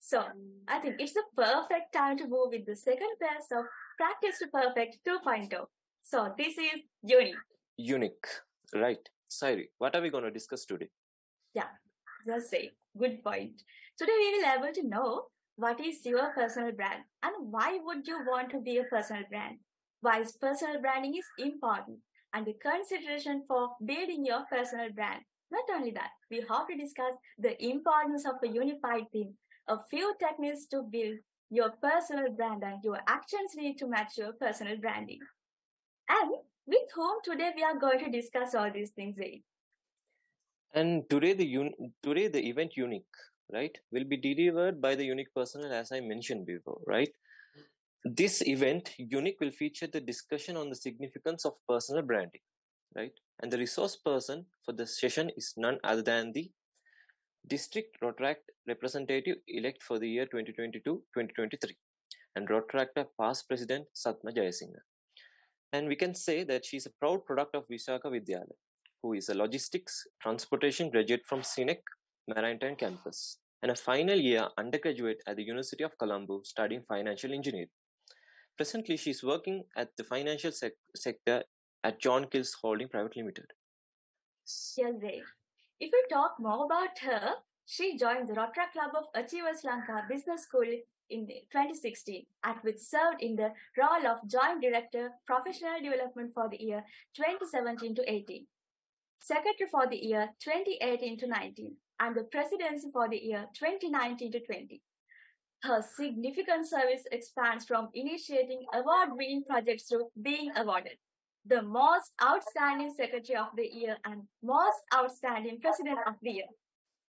So, I think it's the perfect time to move with the second class of Practice to Perfect 2.0. So, this is unique. Unique, right. Sairi, what are we going to discuss today? Yeah, just say, good point. Today we will able to know what is your personal brand and why would you want to be a personal brand? Why is personal branding is important and the consideration for building your personal brand. Not only that, we have to discuss the importance of a unified theme, a few techniques to build your personal brand and your actions need to match your personal branding. And with whom today we are going to discuss all these things, Zaid. And today the event Unique, right, will be delivered by the Unique personnel as I mentioned before, right? This event Unique will feature the discussion on the significance of personal branding, right? And the resource person for the session is none other than the District Rotaract representative elect for the year 2022-2023 and Rotaract past president Satma Jayasinghe. And we can say that she is a proud product of Visakha Vidyalaya, who is a logistics transportation graduate from CINEC Maritime campus and a final year undergraduate at the University of Colombo studying financial engineering. Presently, she is working at the financial sector at John Kills Holding Private Limited. Yes, Dave. If we talk more about her, she joined the Rotaract Club of Achievers Lanka Business School in 2016, at which served in the role of Joint Director, Professional Development for the year 2017 to 18, Secretary for the year 2018 to 19, and the Presidency for the year 2019 to 20. Her significant service expands from initiating award-winning projects to being awarded the Most Outstanding Secretary of the Year and Most Outstanding President of the Year.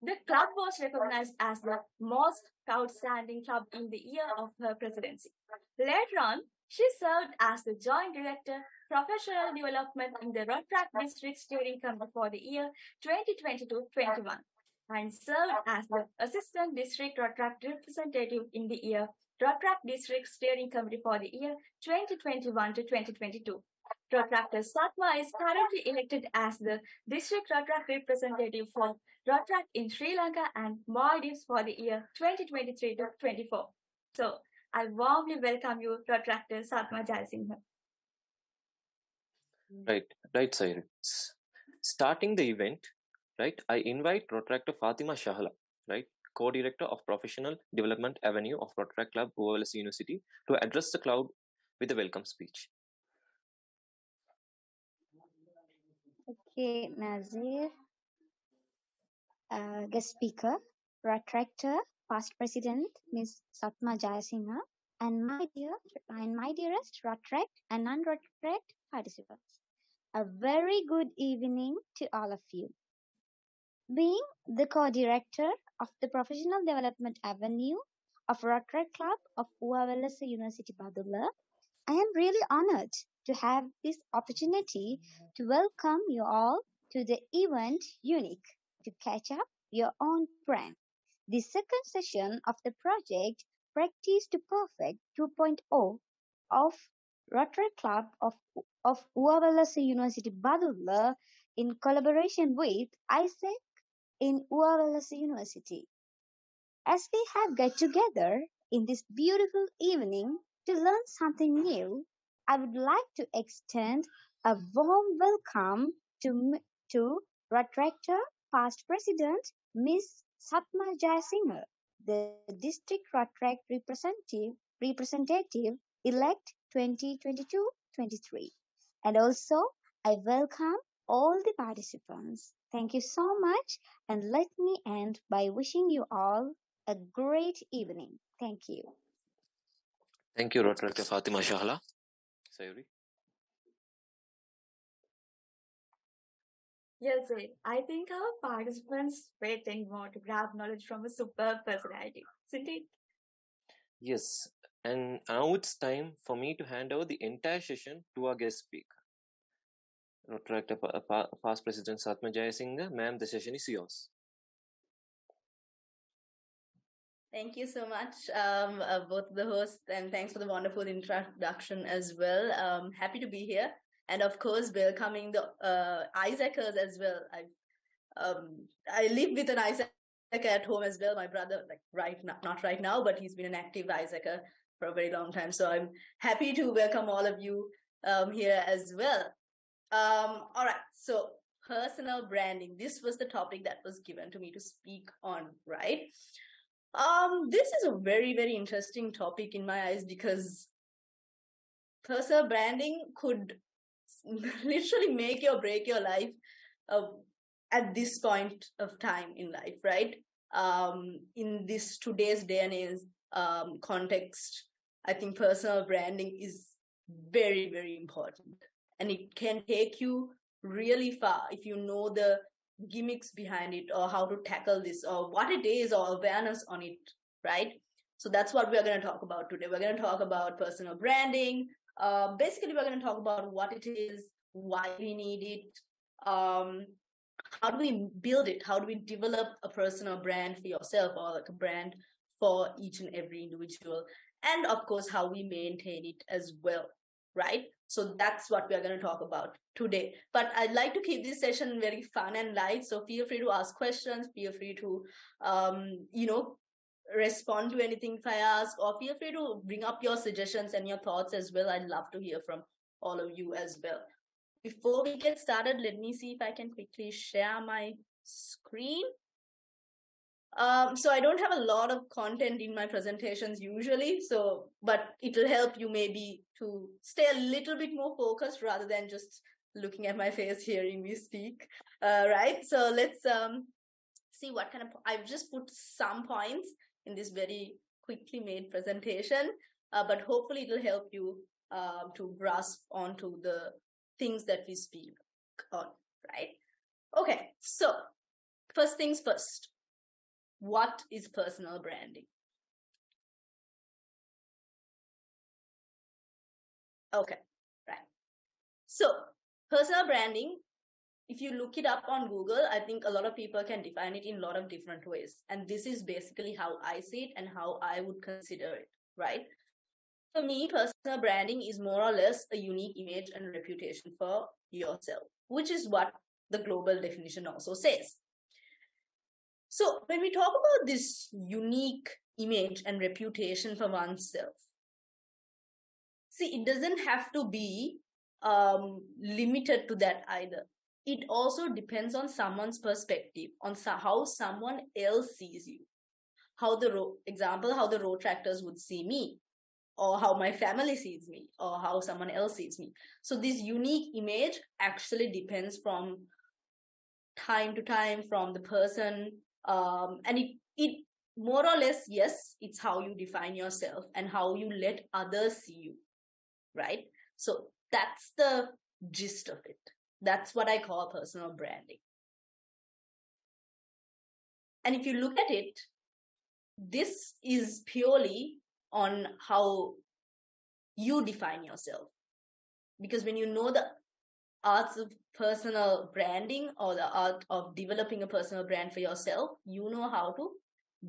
The club was recognized as the Most Outstanding Club in the year of her presidency. Later on, she served as the Joint Director, Professional Development in the Rotaract District Steering Committee for the year 2022-21 and served as the Assistant District Rotaract Representative in the year Rotaract District Steering Committee for the year 2021 to 2022. Rotaract Satma is currently elected as the District Rotaract Representative for Rotaract in Sri Lanka and Maldives for the year 2023 to 24. So, I warmly welcome you, Rotaract Satma Jayasinghe. Right, Cyrus. Starting the event, right, I invite Rotaract Fatima Shahla, right, co-director of Professional Development Avenue of Rotaract Club, Uva Wellassa University, to address the crowd with a welcome speech. Okay, Nazir, guest speaker, Rotaractor, past president, Ms. Satma Jayasinghe, and my dearest Rotaract and non-Rotaract participants. A very good evening to all of you. Being the co-director of the Professional Development Avenue of Rotaract Club of Uva Wellassa University-Badulla, I am really honored to have this opportunity to welcome you all to the event Unique to catch up your own brand. The second session of the project Practice to Perfect 2.0 of Rotaract Club of Uva Wellassa University-Badulla in collaboration with ISEC in Uva Wellassa University. As we have got together in this beautiful evening to learn something new, I would like to extend a warm welcome to Rotaractor past president Ms. Satma Jayasinghe, the district Rotaract representative elect 2022-23. And also, I welcome all the participants. Thank you so much, and let me end by wishing you all a great evening. Thank you. Thank you, Rotaract Fatima Shahla. Sayuri. Yes, sir. I think our participants waiting more to grab knowledge from a superb personality, isn't it? Yes, and now it's time for me to hand over the entire session to our guest speaker. Rotaract past president Satma Jayasinghe, ma'am, the session is yours. Thank you so much, both the hosts, and thanks for the wonderful introduction as well. Happy to be here, and of course, welcoming the ISACers as well. I live with an ISAC at home as well. My brother, not right now, but he's been an active Isaacer for a very long time. So I'm happy to welcome all of you here as well. All right. So personal branding. This was the topic that was given to me to speak on, right? This is a very, very interesting topic in my eyes because personal branding could literally make or break your life at this point of time in life, right? In this today's day and age context, I think personal branding is very, very important. And it can take you really far if you know the gimmicks behind it or how to tackle this or what it is or awareness on it, right? So that's what we're going to talk about today. We're going to talk about personal branding. Basically, we're going to talk about what it is, why we need it, how do we build it, how do we develop a personal brand for yourself or like a brand for each and every individual, and of course, how we maintain it as well, right? So that's what we're going to talk about today. But I'd like to keep this session very fun and light. So feel free to ask questions, feel free to, respond to anything if I ask, or feel free to bring up your suggestions and your thoughts as well. I'd love to hear from all of you as well. Before we get started, let me see if I can quickly share my screen. So I don't have a lot of content in my presentations usually, but it will help you maybe to stay a little bit more focused rather than just looking at my face hearing me speak, right? So let's see what kind of, I've just put some points in this very quickly made presentation, but hopefully it will help you to grasp onto the things that we speak on, right? Okay, so first things first. What is personal branding? Okay, right. So personal branding, if you look it up on Google, I think a lot of people can define it in a lot of different ways. And this is basically how I see it and how I would consider it, right? For me, personal branding is more or less a unique image and reputation for yourself, which is what the global definition also says. So when we talk about this unique image and reputation for oneself, see, it doesn't have to be limited to that either. It also depends on someone's perspective, on how someone else sees you. How the Rotaractors would see me, or how my family sees me, or how someone else sees me. So this unique image actually depends from time to time, from the person, and it more or less, yes, it's how you define yourself and how you let others see you, right? So that's the gist of it. That's what I call personal branding. And if you look at it, this is purely on how you define yourself. Because when you know the arts of personal branding or the art of developing a personal brand for yourself, you know how to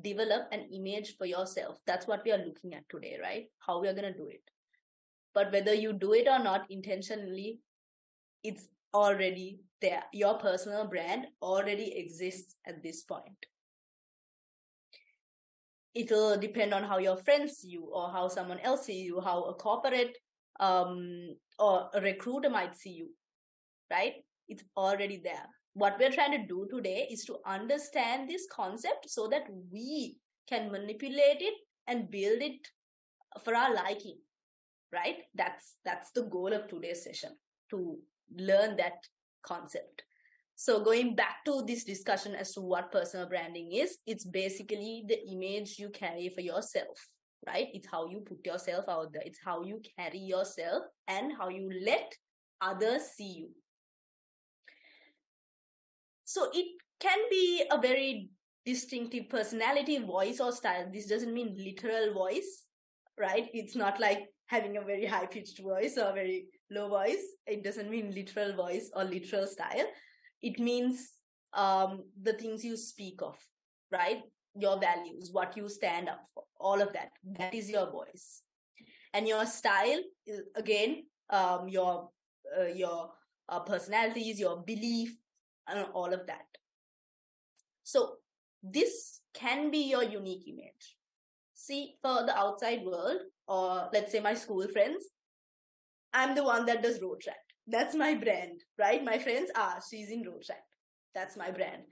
develop an image for yourself. That's what we are looking at today, right? How we are going to do it. But whether you do it or not intentionally, it's already there. Your personal brand already exists at this point. It'll depend on how your friends see you or how someone else sees you, how a corporate or a recruiter might see you, right? It's already there. What we're trying to do today is to understand this concept so that we can manipulate it and build it for our liking, right? That's the goal of today's session, to learn that concept. So going back to this discussion as to what personal branding is, it's basically the image you carry for yourself, right? It's how you put yourself out there. It's how you carry yourself and how you let others see you. So it can be a very distinctive personality, voice, or style. This doesn't mean literal voice, right? It's not like having a very high-pitched voice or a very low voice. It doesn't mean literal voice or literal style. It means the things you speak of, right? Your values, what you stand up for, all of that. That is your voice. And your style is, again, your personalities, your belief, and all of that. So this can be your unique image. See, for the outside world, or let's say my school friends, I'm the one that does Rotaract. That's my brand, right? My friends are, she's in Rotaract. That's my brand.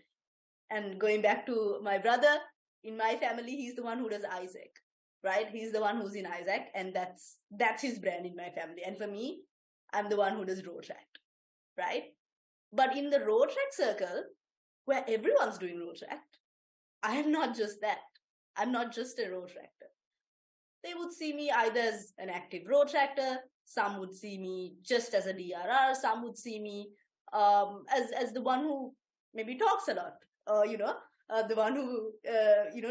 And going back to my brother, in my family, he's the one who does Isaac, right? He's the one who's in Isaac, and that's his brand in my family. And for me, I'm the one who does Rotaract, right? But in the Rotaract circle, where everyone's doing Rotaract, I am not just that. I'm not just a Rotaractor. They would see me either as an active Rotaractor, some would see me just as a DRR, some would see me as the one who maybe talks a lot, or, the one who,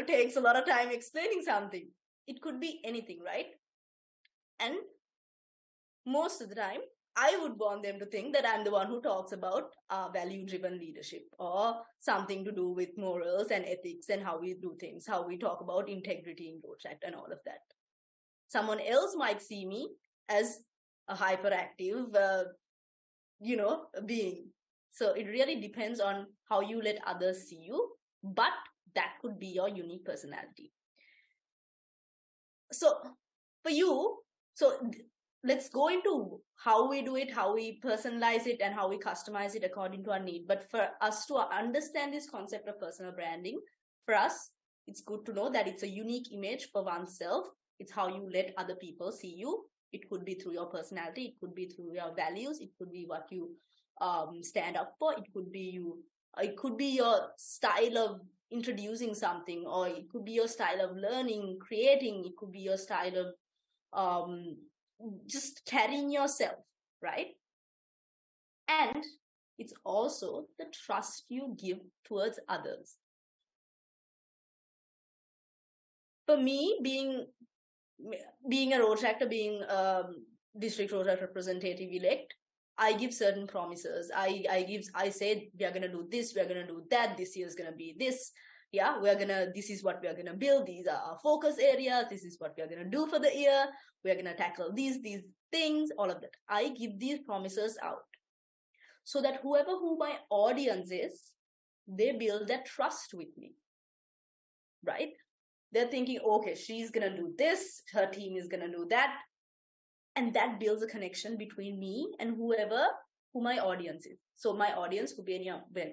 takes a lot of time explaining something. It could be anything, right? And most of the time, I would want them to think that I'm the one who talks about value-driven leadership, or something to do with morals and ethics and how we do things, how we talk about integrity in Rotaract and all of that. Someone else might see me as a hyperactive, being. So it really depends on how you let others see you, but that could be your unique personality. So for you, let's go into how we do it, how we personalize it, and how we customize it according to our need. But for us to understand this concept of personal branding, for us, it's good to know that it's a unique image for oneself. It's how you let other people see you. It could be through your personality. It could be through your values. It could be what you stand up for. It could be you. It could be your style of introducing something, or it could be your style of learning, creating. It could be your style of just carrying yourself, right? And it's also the trust you give towards others. For me, being a Rotaractor, being district Rotaract representative elect, I give certain promises. I say we are gonna do this, we are gonna do that. This year is gonna be this. Yeah, this is what we are gonna build. These are our focus areas. This is what we are gonna do for the year. We are gonna tackle these things, all of that. I give these promises out so that who my audience is, they build that trust with me, right? They're thinking, okay, she's gonna do this, her team is gonna do that. And that builds a connection between me and who my audience is. So my audience could be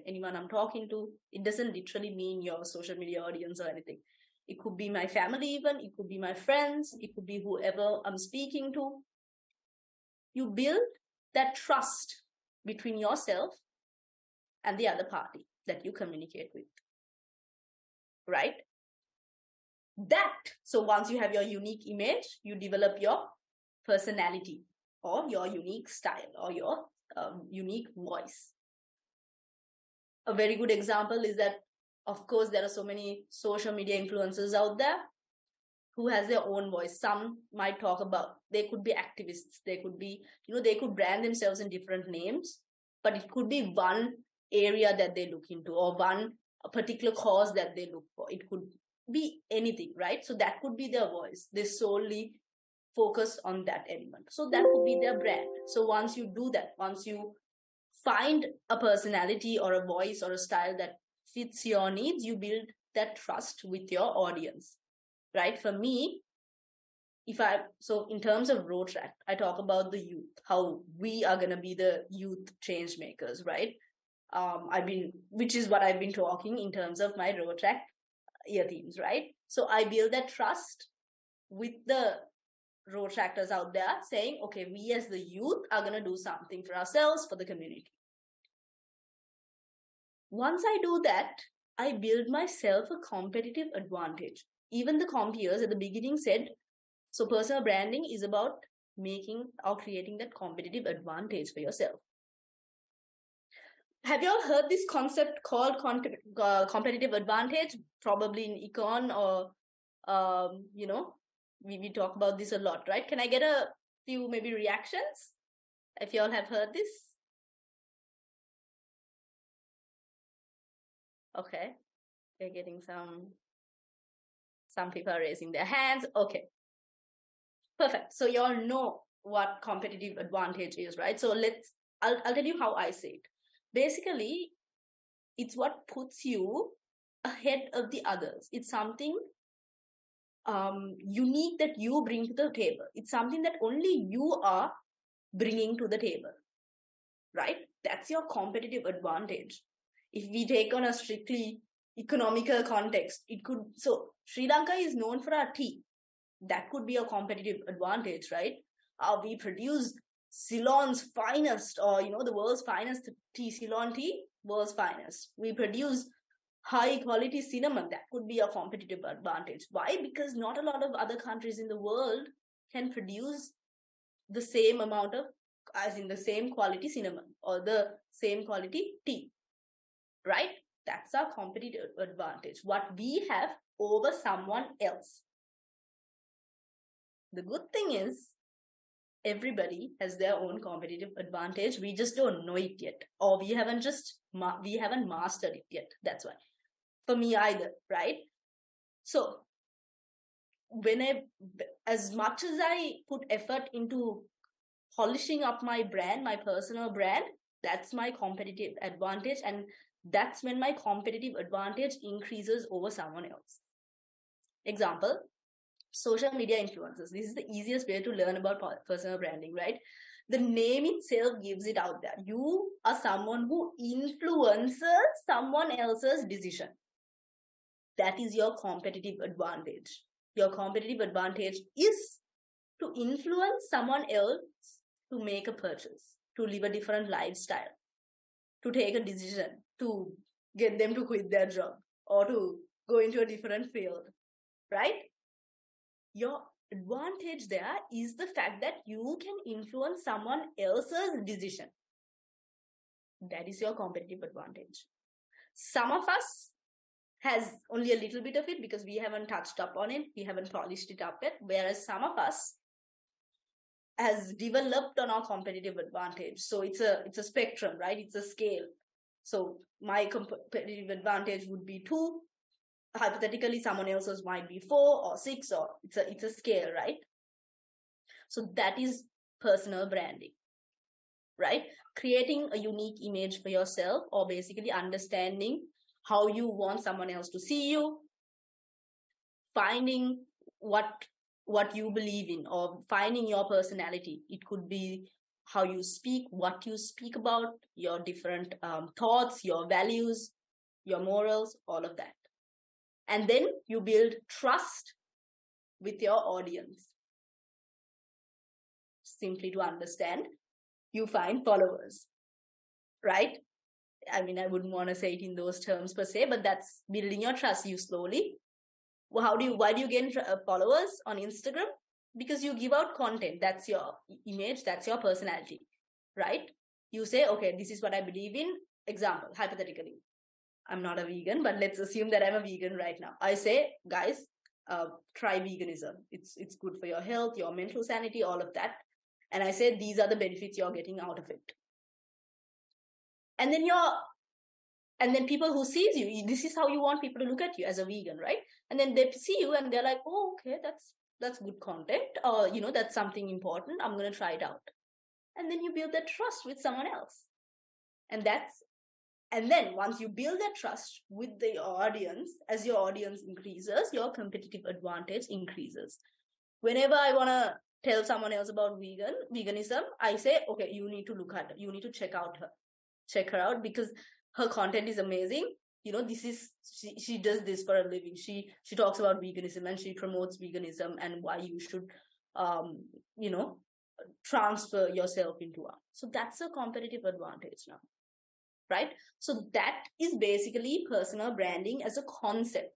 anyone I'm talking to. It doesn't literally mean your social media audience or anything. It could be my family even. It could be my friends. It could be whoever I'm speaking to. You build that trust between yourself and the other party that you communicate with, right? So once you have your unique image, you develop your personality or your unique style or your unique voice. A very good example is that, of course, there are so many social media influencers out there who has their own voice. Some might talk about, they could be activists, they could be, they could brand themselves in different names, but it could be one area that they look into, or a particular cause that they look for. It could be anything, right? So that could be their voice. They solely focus on that element. So that would be their brand. So once you do that, once you find a personality or a voice or a style that fits your needs, you build that trust with your audience, right? For me, so in terms of Rotaract, I talk about the youth, how we are going to be the youth change makers, right? Which is what I've been talking in terms of my Rotaract year themes, right? So I build that trust with the Rotaractors out there saying, okay, we as the youth are going to do something for ourselves, for the community. Once I do that, I build myself a competitive advantage. Even the compeers at the beginning said, so personal branding is about making or creating that competitive advantage for yourself. Have you all heard this concept called competitive advantage? Probably in econ or, we talk about this a lot, right? Can I get a few maybe reactions if you all have heard this? Okay, we're getting some people are raising their hands. Okay, perfect. So you all know what competitive advantage is, right? So I'll tell you how I say it. Basically, it's what puts you ahead of the others. It's something unique that you bring to the table. It's something that only you are bringing to the table, right? That's your competitive advantage. If we take on a strictly economical context, it could, so Sri Lanka is known for our tea. That could be a competitive advantage, right? We produce Ceylon's finest, or the world's finest tea, Ceylon tea, world's finest. We produce high quality cinnamon. That could be a competitive advantage. Why? Because not a lot of other countries in the world can produce the same amount of, as in the same quality cinnamon or the same quality tea, right? That's our competitive advantage, what we have over someone else. The good thing is everybody has their own competitive advantage. We just don't know it yet, or we haven't mastered it yet. That's why. For me either, right? So as much as I put effort into polishing up my brand, my personal brand, that's my competitive advantage, and that's when my competitive advantage increases over someone else. Example, social media influencers. This is the easiest way to learn about personal branding, right? The name itself gives it out there. You are someone who influences someone else's decision. That is your competitive advantage. Your competitive advantage is to influence someone else to make a purchase, to live a different lifestyle, to take a decision, to get them to quit their job or to go into a different field, right? Your advantage there is the fact that you can influence someone else's decision. That is your competitive advantage. Some of us has only a little bit of it because we haven't touched up on it, we haven't polished it up yet, whereas some of us has developed on our competitive advantage. So it's a spectrum, right? It's a scale. So my competitive advantage would be 2. Hypothetically, someone else's might be 4 or 6, or it's a scale, right? So that is personal branding, right? Creating a unique image for yourself, or basically understanding how you want someone else to see you, finding what you believe in, or finding your personality. It could be how you speak, what you speak about, your different thoughts, your values, your morals, all of that. And then you build trust with your audience. Simply to understand, you find followers, right? I mean, I wouldn't want to say it in those terms per se, but that's building your trust. You slowly. Why do you gain followers on Instagram? Because you give out content. That's your image. That's your personality, right? You say, okay, this is what I believe in. Example, hypothetically, I'm not a vegan, but let's assume that I'm a vegan right now. I say, guys, try veganism. It's good for your health, your mental sanity, all of that. And I say, these are the benefits you're getting out of it. And then people who sees you, this is how you want people to look at you as a vegan, right? And then they see you and they're like, oh, okay, that's good content, or that's something important, I'm going to try it out. And then you build that trust with someone else. And then once you build that trust with the audience, as your audience increases, your competitive advantage increases. Whenever I want to tell someone else about veganism, I say, okay, you need to check her out because her content is amazing. She does this for a living. She talks about veganism and she promotes veganism and why you should transfer yourself into one. So that's a competitive advantage now, right? So that is basically personal branding as a concept.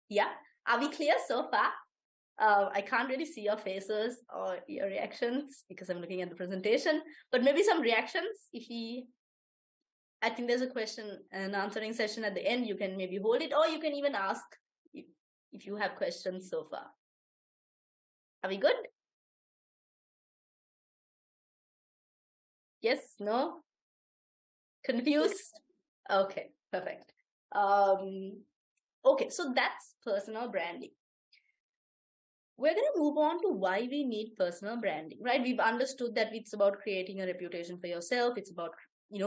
Yeah, are we clear so far? I can't really see your faces or your reactions because I'm looking at the presentation, but maybe some reactions. I think there's a question and answering session at the end. You can maybe hold it, or you can even ask if you have questions so far. Are we good? Yes? No? Confused? Okay, perfect. Okay, so that's personal branding. We're going to move on to why we need personal branding, right? We've understood that it's about creating a reputation for yourself. It's about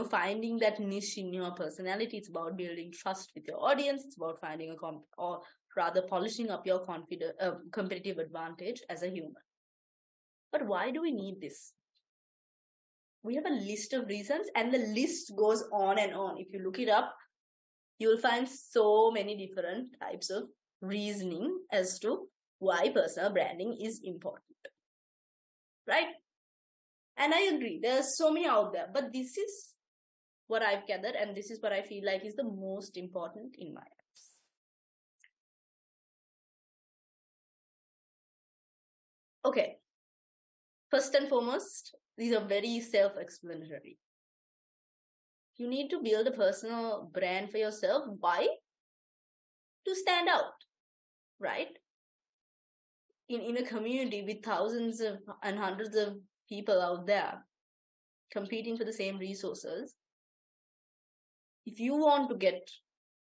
finding that niche in your personality. It's about building trust with your audience. It's about finding or rather polishing up your competitive advantage as a human. But why do we need this? We have a list of reasons, and the list goes on and on. If you look it up, you'll find so many different types of reasoning as to why personal branding is important. Right? And I agree, there's so many out there, but this is what I've gathered, and this is what I feel like is the most important in my eyes. Okay. First and foremost, these are very self-explanatory. You need to build a personal brand for yourself. Why? To stand out, right? In a community with thousands of and hundreds of people out there competing for the same resources, if you want to get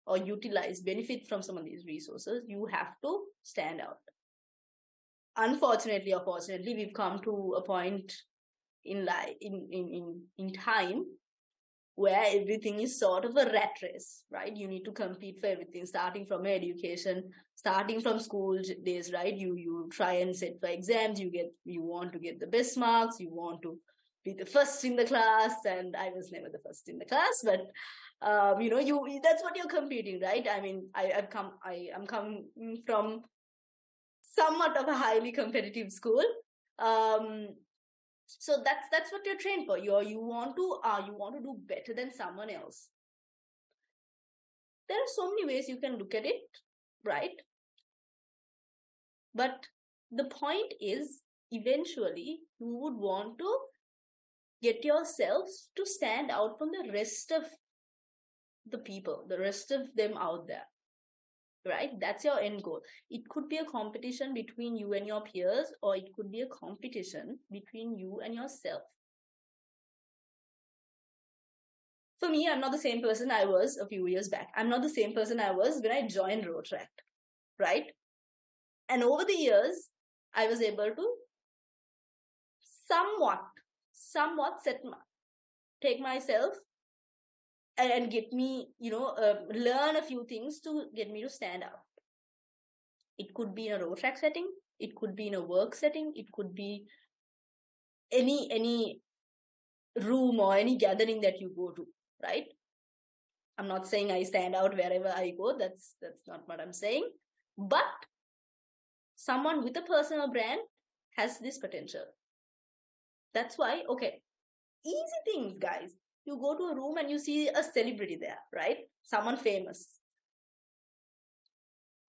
or utilize, benefit from some of these resources, you have to stand out. Unfortunately or fortunately, we've come to a point in time where everything is sort of a rat race, right? You need to compete for everything, starting from education, starting from school days, right? You try and sit for exams, you want to get the best marks, you want to be the first in the class, and I was never the first in the class, but that's what you're competing, right? I mean, I'm coming from somewhat of a highly competitive school. So that's what you're trained for. You want to do better than someone else. There are so many ways you can look at it, right? But the point is, eventually, you would want to get yourselves to stand out from the rest of the people, the rest of them out there, right? That's your end goal. It could be a competition between you and your peers, or it could be a competition between you and yourself. For me, I'm not the same person I was a few years back. I'm not the same person I was when I joined Rotaract, right? And over the years, I was able to somewhat take myself and get me, learn a few things to get me to stand out. It could be in a Rotaract setting. It could be in a work setting. It could be any room or any gathering that you go to, right? I'm not saying I stand out wherever I go. That's not what I'm saying. But someone with a personal brand has this potential. That's why, okay, easy things, guys. You go to a room and you see a celebrity there, right? Someone famous.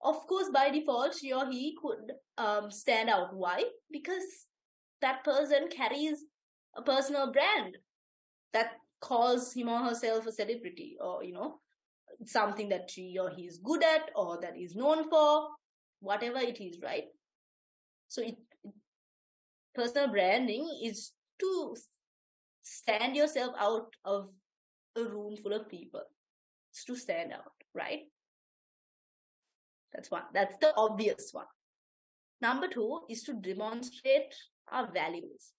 Of course, by default, she or he could stand out. Why? Because that person carries a personal brand that calls him or herself a celebrity, or, something that she or he is good at, or that is known for, whatever it is, right? So personal branding is to stand yourself out of a room full of people. It's to stand out, right? That's one. That's the obvious one. Number two is to demonstrate our values.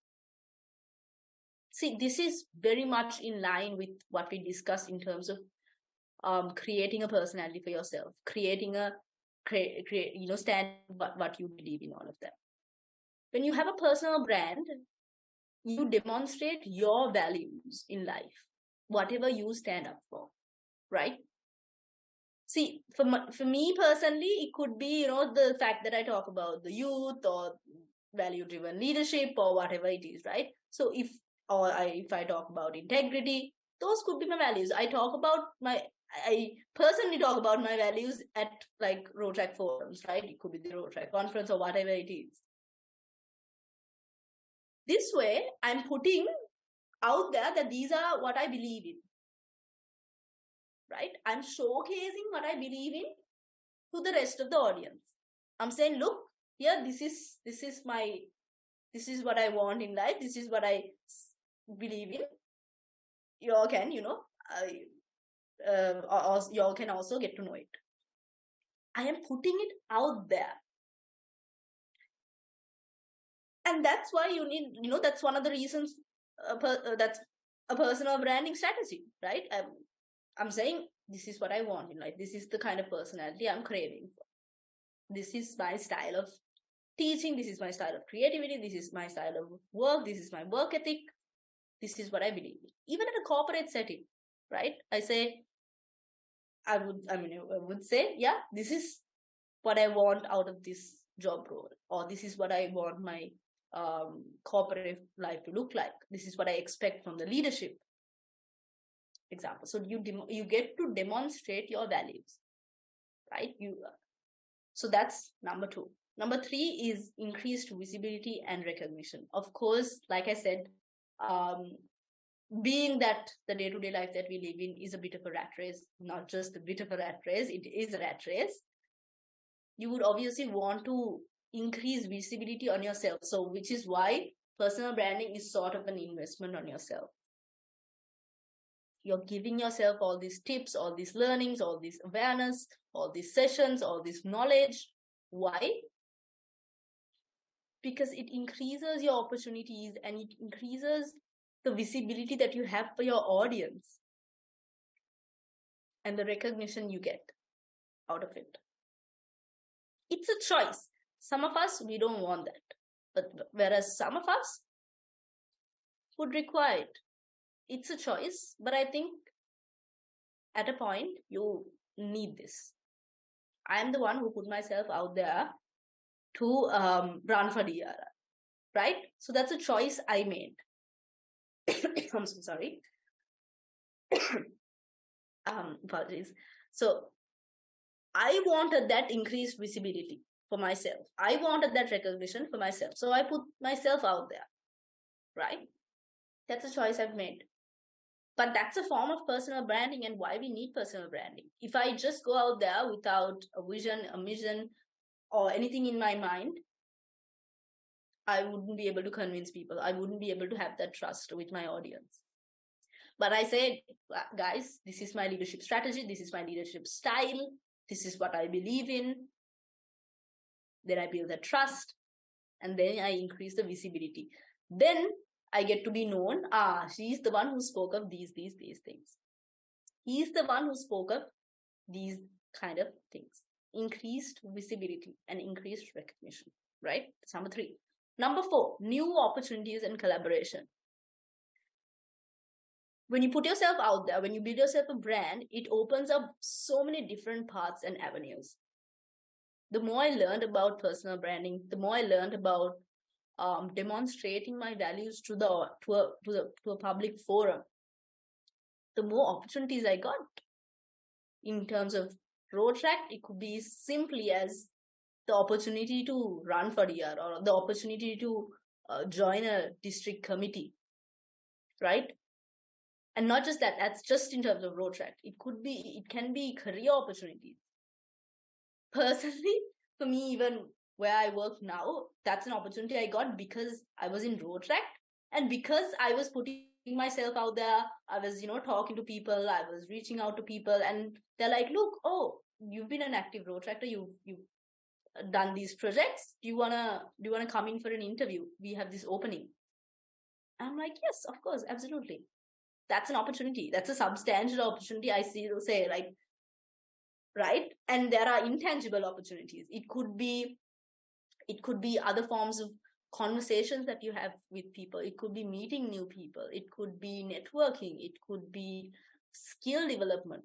See, this is very much in line with what we discussed in terms of creating a personality for yourself, creating stand what you believe in, all of that. When you have a personal brand, you demonstrate your values in life, whatever you stand up for, right? See, for me personally, it could be, the fact that I talk about the youth or value-driven leadership or whatever it is, right? So if I talk about integrity, those could be my values. I personally talk about my values at like Rotaract forums, right? It could be the Rotaract conference or whatever it is. This way, I'm putting out there that these are what I believe in, right? I'm showcasing what I believe in to the rest of the audience. I'm saying, look, here, this is what I want in life. This is what I believe in. Y'all can, y'all can also get to know it. I am putting it out there. And that's why you need, that's one of the reasons, that's a personal branding strategy, right? I'm saying this is what I want in life. This is the kind of personality I'm craving for. This is my style of teaching. This is my style of creativity. This is my style of work. This is my work ethic. This is what I believe in. Even in a corporate setting, right? I would say, yeah, this is what I want out of this job role, or this is what I want my corporate life to look like. This is what I expect from the leadership. Example. So you get to demonstrate your values, right? So that's number 2. Number 3 is increased visibility and recognition. Of course, like I said, being that the day-to-day life that we live in is a bit of a rat race, not just a bit of a rat race, it is a rat race. You would obviously want to increase visibility on yourself. So which is why personal branding is sort of an investment on yourself. You're giving yourself all these tips, all these learnings, all this awareness, all these sessions, all this knowledge. Why? Because it increases your opportunities and it increases the visibility that you have for your audience and the recognition you get out of it. It's a choice. Some of us, we don't want that. But whereas some of us would require it. It's a choice, but I think at a point you need this. I am the one who put myself out there to run for DR, right? So that's a choice I made. I'm so sorry. Apologies. So I wanted that increased visibility for myself. I wanted that recognition for myself. So I put myself out there, right? That's a choice I've made. But that's a form of personal branding, and why we need personal branding. If I just go out there without a vision, a mission, or anything in my mind, I wouldn't be able to convince people. I wouldn't be able to have that trust with my audience. But I said, guys, this is my leadership strategy. This is my leadership style. This is what I believe in. Then I build that trust, and then I increase the visibility. Then I get to be known. She's the one who spoke of these things. He's the one who spoke of these kind of things. Increased visibility and increased recognition, right? That's number 3. Number 4, new opportunities and collaboration. When you put yourself out there, when you build yourself a brand, it opens up so many different paths and avenues. The more I learned about personal branding, the more I learned about demonstrating my values to a public forum, the more opportunities I got. In terms of Rotaract, it could be simply as the opportunity to run for DR or the opportunity to join a district committee, right? And not just that, that's just in terms of Rotaract. It can be career opportunities. Personally, for me, even where I work now, that's an opportunity I got because I was in Rotaract and because I was putting myself out there. I was, talking to people, I was reaching out to people, and they're like, look, oh, you've been an active Rotaractor, you've done these projects. Do you wanna come in for an interview? We have this opening. I'm like, yes, of course, absolutely. That's an opportunity. That's a substantial opportunity. I say, like, right? And there are intangible opportunities. It could be other forms of conversations that you have with people. It could be meeting new people. It could be networking. It could be skill development.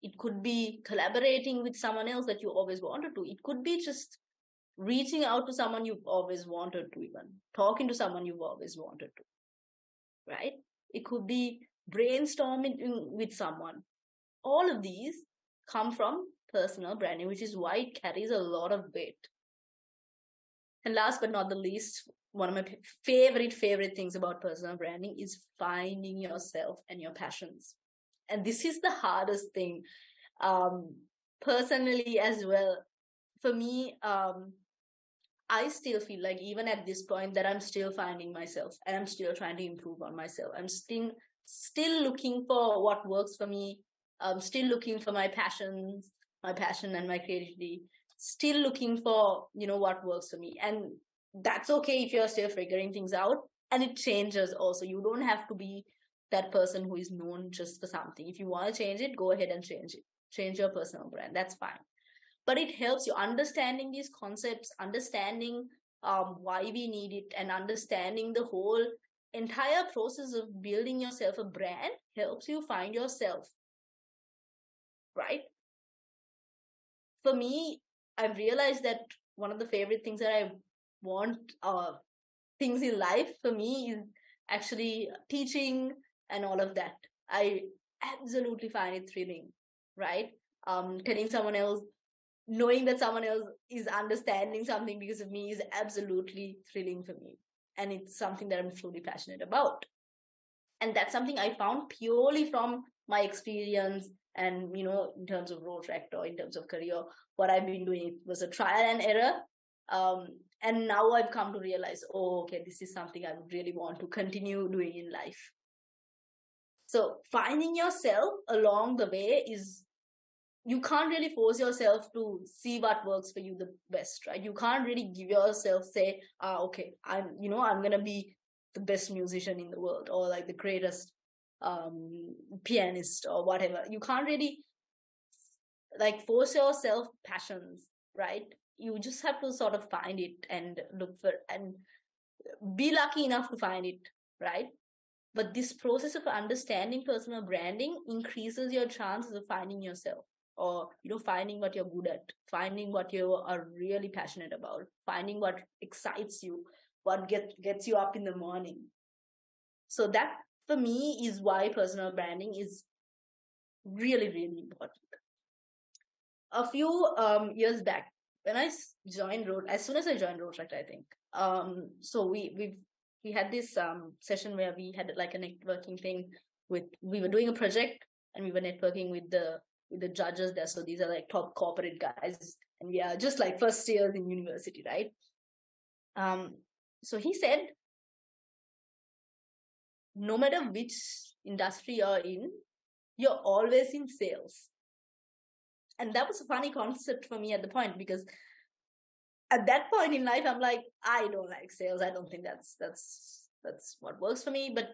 It could be collaborating with someone else that you always wanted to. It could be just reaching out to someone you've always wanted to, even talking to someone you've always wanted to, right? It could be brainstorming with someone. All of these come from personal branding, which is why it carries a lot of weight. And last but not the least, one of my favorite things about personal branding is finding yourself and your passions. And this is the hardest thing, personally as well. For me, I still feel like even at this point that I'm still finding myself and I'm still trying to improve on myself. I'm still looking for what works for me. I'm still looking for my passion and my creativity. Still looking for, what works for me. And that's okay if you're still figuring things out. And it changes also. You don't have to be that person who is known just for something. If you want to change it, go ahead and change it. Change your personal brand. That's fine. But it helps you understanding these concepts, understanding why we need it, and understanding the whole entire process of building yourself a brand helps you find yourself, right? For me, I've realized that one of the favorite things that I want, things in life for me, is actually teaching and all of that. I absolutely find it thrilling, right? Telling someone else, knowing that someone else is understanding something because of me is absolutely thrilling for me. And it's something that I'm truly passionate about. And that's something I found purely from my experience. And, you know, in terms of Rotaract or in terms of career, what I've been doing was a trial and error. And now I've come to realize, oh, okay, this is something I really want to continue doing in life. So finding yourself along the way is, you can't really force yourself to see what works for you the best, right? You can't really give yourself, say, okay, I'm going to be the best musician in the world, or like the greatest pianist or whatever. You can't really like force yourself passions, right? You just have to sort of find it and look for, and be lucky enough to find it, right? But this process of understanding personal branding increases your chances of finding yourself, or, you know, finding what you're good at, finding what you are really passionate about, finding what excites you, what gets you up in the morning. So that, for me, is why personal branding is really, really important. A few years back, when I joined as soon as I joined Rotaract, I think, so we had this session where we had like a networking thing we were doing a project, and we were networking with the judges there. So these are like top corporate guys, and we are just like first years in university, right? So he said, no matter which industry you're in, you're always in sales. And that was a funny concept for me at the point, because at that point in life, I'm like, I don't like sales. I don't think that's what works for me. But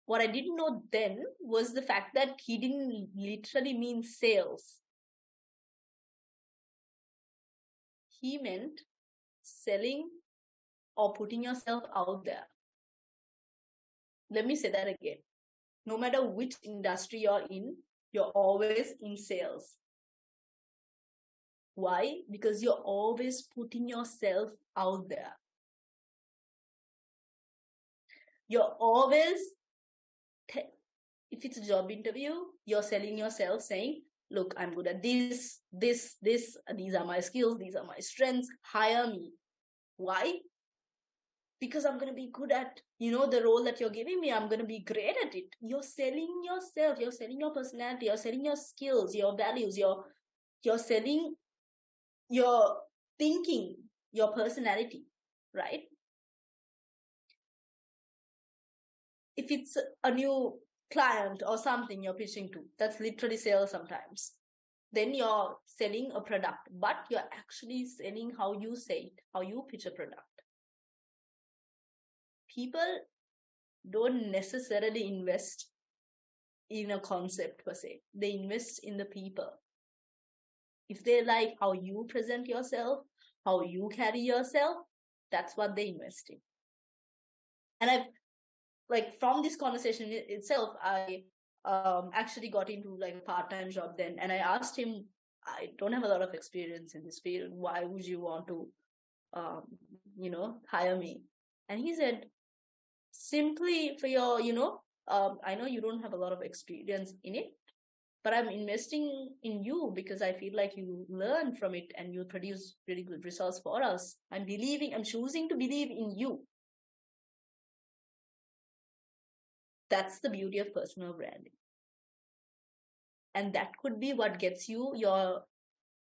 what I didn't know then was the fact that he didn't literally mean sales. He meant selling or putting yourself out there. Let me say that again. No matter which industry you're in, you're always in sales. Why? Because you're always putting yourself out there. You're always, if it's a job interview, you're selling yourself, saying, look, I'm good at this, these are my skills, these are my strengths, hire me. Why? Because I'm going to be good at, you know, the role that you're giving me. I'm going to be great at it. You're selling yourself. You're selling your personality. You're selling your skills, your values. You're selling your thinking, your personality, right? If it's a new client or something you're pitching to, that's literally sales sometimes. Then you're selling a product, but you're actually selling how you say it, how you pitch a product. People don't necessarily invest in a concept per se. They invest in the people. If they like how you present yourself, how you carry yourself, that's what they invest in. And I've, like, from this conversation itself, I actually got into like a part-time job then. And I asked him, I don't have a lot of experience in this field. Why would you want to, hire me? And he said, simply for your, I know you don't have a lot of experience in it, but I'm investing in you because I feel like you learn from it and you produce really good results for us. I'm choosing to believe in you. That's the beauty of personal branding. And that could be what gets you your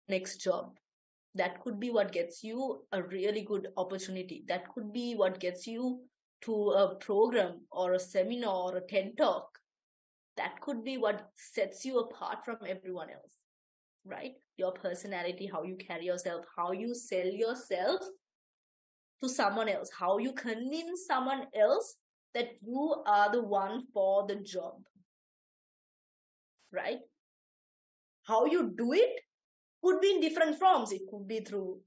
next job. That could be what gets you a really good opportunity. That could be what gets you to a program or a seminar or a TED Talk. That could be what sets you apart from everyone else, right? Your personality, how you carry yourself, how you sell yourself to someone else, how you convince someone else that you are the one for the job, right? How you do it could be in different forms. It could be through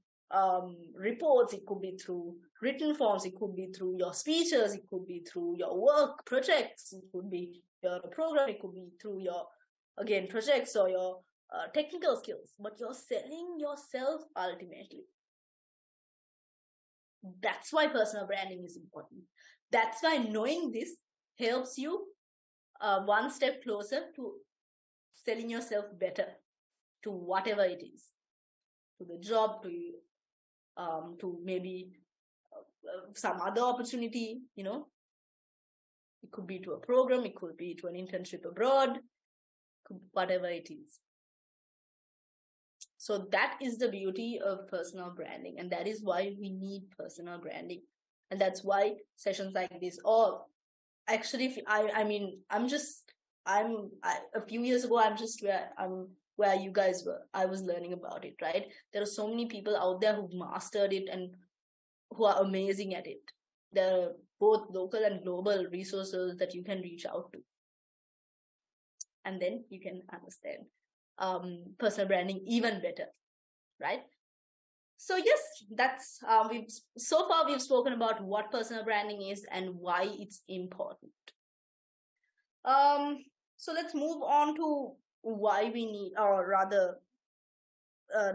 reports, it could be through written forms, it could be through your speeches, it could be through your work projects, it could be your program, it could be through your, again, projects or your technical skills, but you're selling yourself ultimately. That's why personal branding is important. That's why knowing this helps you one step closer to selling yourself better to whatever it is, to the job, to maybe some other opportunity, you know. It could be to a program, it could be to an internship abroad, whatever it is. So that is the beauty of personal branding, and that is why we need personal branding. And that's why sessions like this, or actually, a few years ago, I'm just where you guys were. I was learning about it, right? There are so many people out there who've mastered it and who are amazing at it. There are both local and global resources that you can reach out to. And then you can understand personal branding even better, right? So yes, that's we've spoken about what personal branding is and why it's important. So let's move on to why we need, or rather,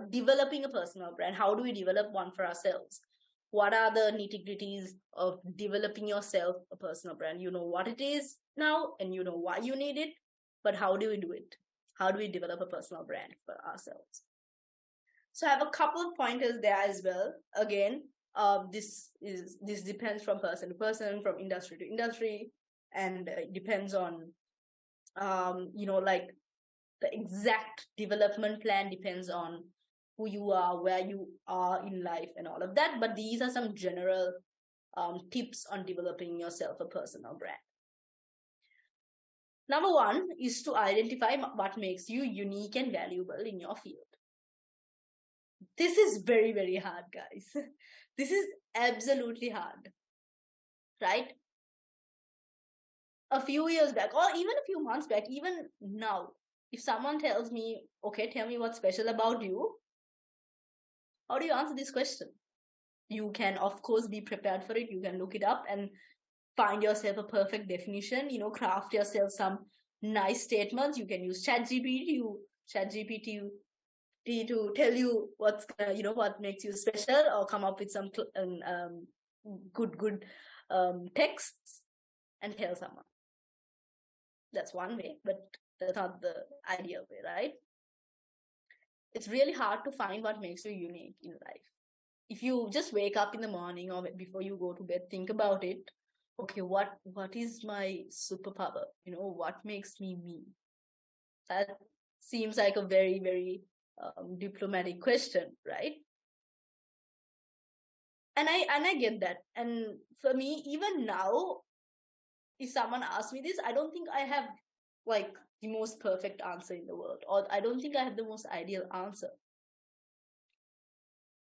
developing a personal brand. How do we develop one for ourselves? What are the nitty-gritties of developing yourself a personal brand? You know what it is now, and you know why you need it, but how do we do it? How do we develop a personal brand for ourselves? So I have a couple of pointers there as well. Again, this depends from person to person, from industry to industry, and it depends on like the exact development plan depends on who you are, where you are in life, and all of that. But these are some general tips on developing yourself a personal brand. Number one is to identify what makes you unique and valuable in your field. This is very, very hard, guys. This is absolutely hard, right? A few years back, or even a few months back, even now, if someone tells me, okay, tell me what's special about you, how do you answer this question? You can, of course, be prepared for it. You can look it up and find yourself a perfect definition, craft yourself some nice statements. You can use ChatGPT to tell you what's, what makes you special, or come up with some good texts and tell someone. That's one way, but that's not the ideal way, right? It's really hard to find what makes you unique in life. If you just wake up in the morning or before you go to bed, think about it. Okay, what is my superpower? What makes me me? That seems like a very, very diplomatic question, right? And I get that. And for me, even now, if someone asks me this, I don't think I have like the most perfect answer in the world, or I don't think I have the most ideal answer.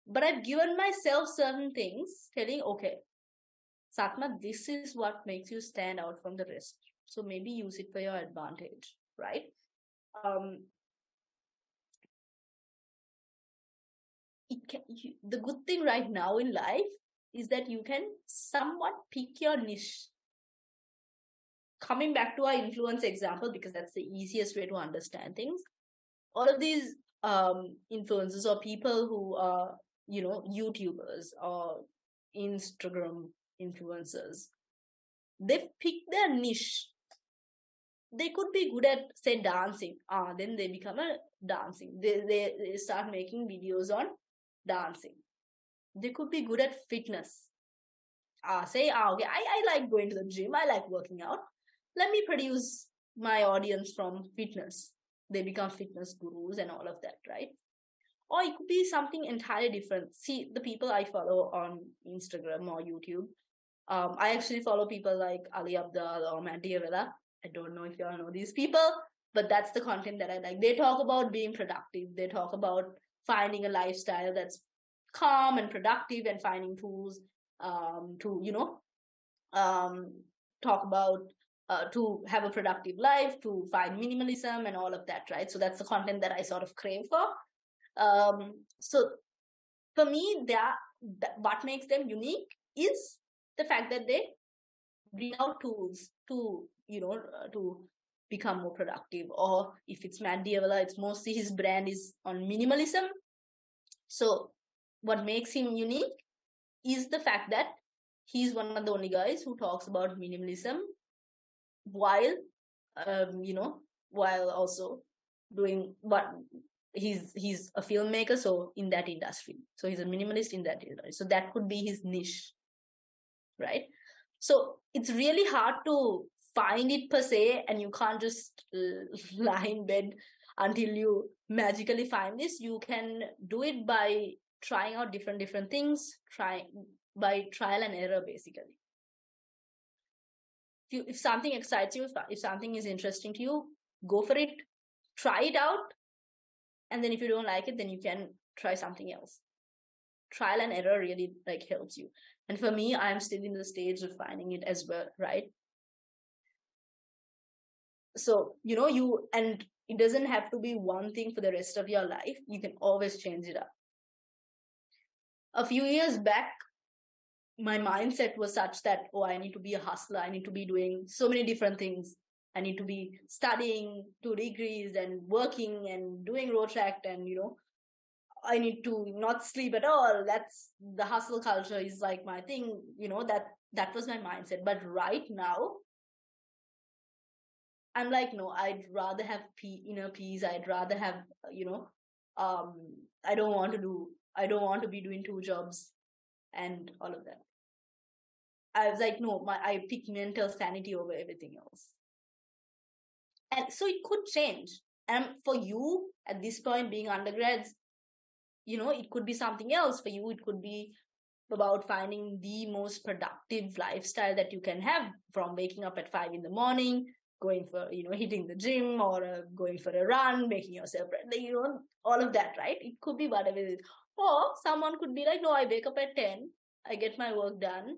But I've given myself certain things, telling, okay, Satma, this is what makes you stand out from the rest. So maybe use it for your advantage, right? The good thing right now in life is that you can somewhat pick your niche. Coming back to our influence example, because that's the easiest way to understand things. All of these influencers or people who are, YouTubers or Instagram influencers, they've picked their niche. They could be good at, say, dancing. Then they become a dancing. They start making videos on dancing. They could be good at fitness. Okay, I like going to the gym. I like working out. Let me produce my audience from fitness. They become fitness gurus and all of that, right? Or it could be something entirely different. See, the people I follow on Instagram or YouTube, I actually follow people like Ali Abdal or Mandy Avella. I don't know if you all know these people, but that's the content that I like. They talk about being productive. They talk about finding a lifestyle that's calm and productive, and finding tools to talk about to have a productive life, to find minimalism and all of that, right? So that's the content that I sort of crave for. So for me, what makes them unique is the fact that they bring out tools to, to become more productive. Or if it's Matt Diawala, it's mostly his brand is on minimalism. So what makes him unique is the fact that he's one of the only guys who talks about minimalism while, while also doing what he's a filmmaker, so in that industry. So he's a minimalist in that industry. So that could be his niche, right? So it's really hard to find it per se, and you can't just lie in bed until you magically find this. You can do it by trying out different things, by trial and error, basically. If something excites you, if something is interesting to you, go for it, try it out, and then if you don't like it, then you can try something else. Trial and error really helps you. And for me, I'm still in the stage of finding it as well, right? So, and it doesn't have to be one thing for the rest of your life. You can always change it up. A few years back, my mindset was such that, I need to be a hustler. I need to be doing so many different things. I need to be studying 2 degrees and working and doing Rotaract, and, I need to not sleep at all. That's the hustle culture is my thing, that was my mindset. But right now, I'm no, I'd rather have inner peace. I'd rather have, I don't want to be doing 2 jobs and all of that. I was no, I pick mental sanity over everything else. And so it could change. And for you at this point, being undergrads, it could be something else. For you, it could be about finding the most productive lifestyle that you can have, from waking up at 5 in the morning, going for, hitting the gym, or going for a run, making yourself ready, all of that, right? It could be whatever it is. Or someone could be no, I wake up at 10, I get my work done,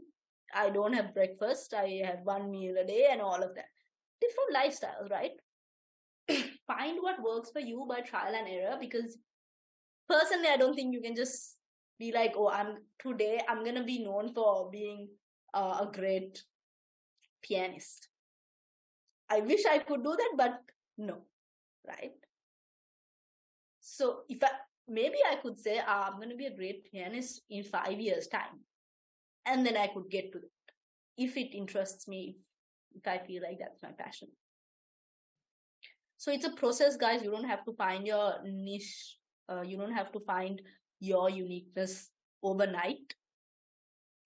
I don't have breakfast, I have 1 meal a day, and all of that. Different lifestyles, right? Find what works for you by trial and error, because personally, I don't think you can just be I'm going to be known for being a great pianist. I wish I could do that, but no, right? So maybe I could say, I'm going to be a great pianist in 5 years' time. And then I could get to that if it interests me, if I feel like that's my passion. So it's a process, guys. You don't have to find your niche. You don't have to find your uniqueness overnight.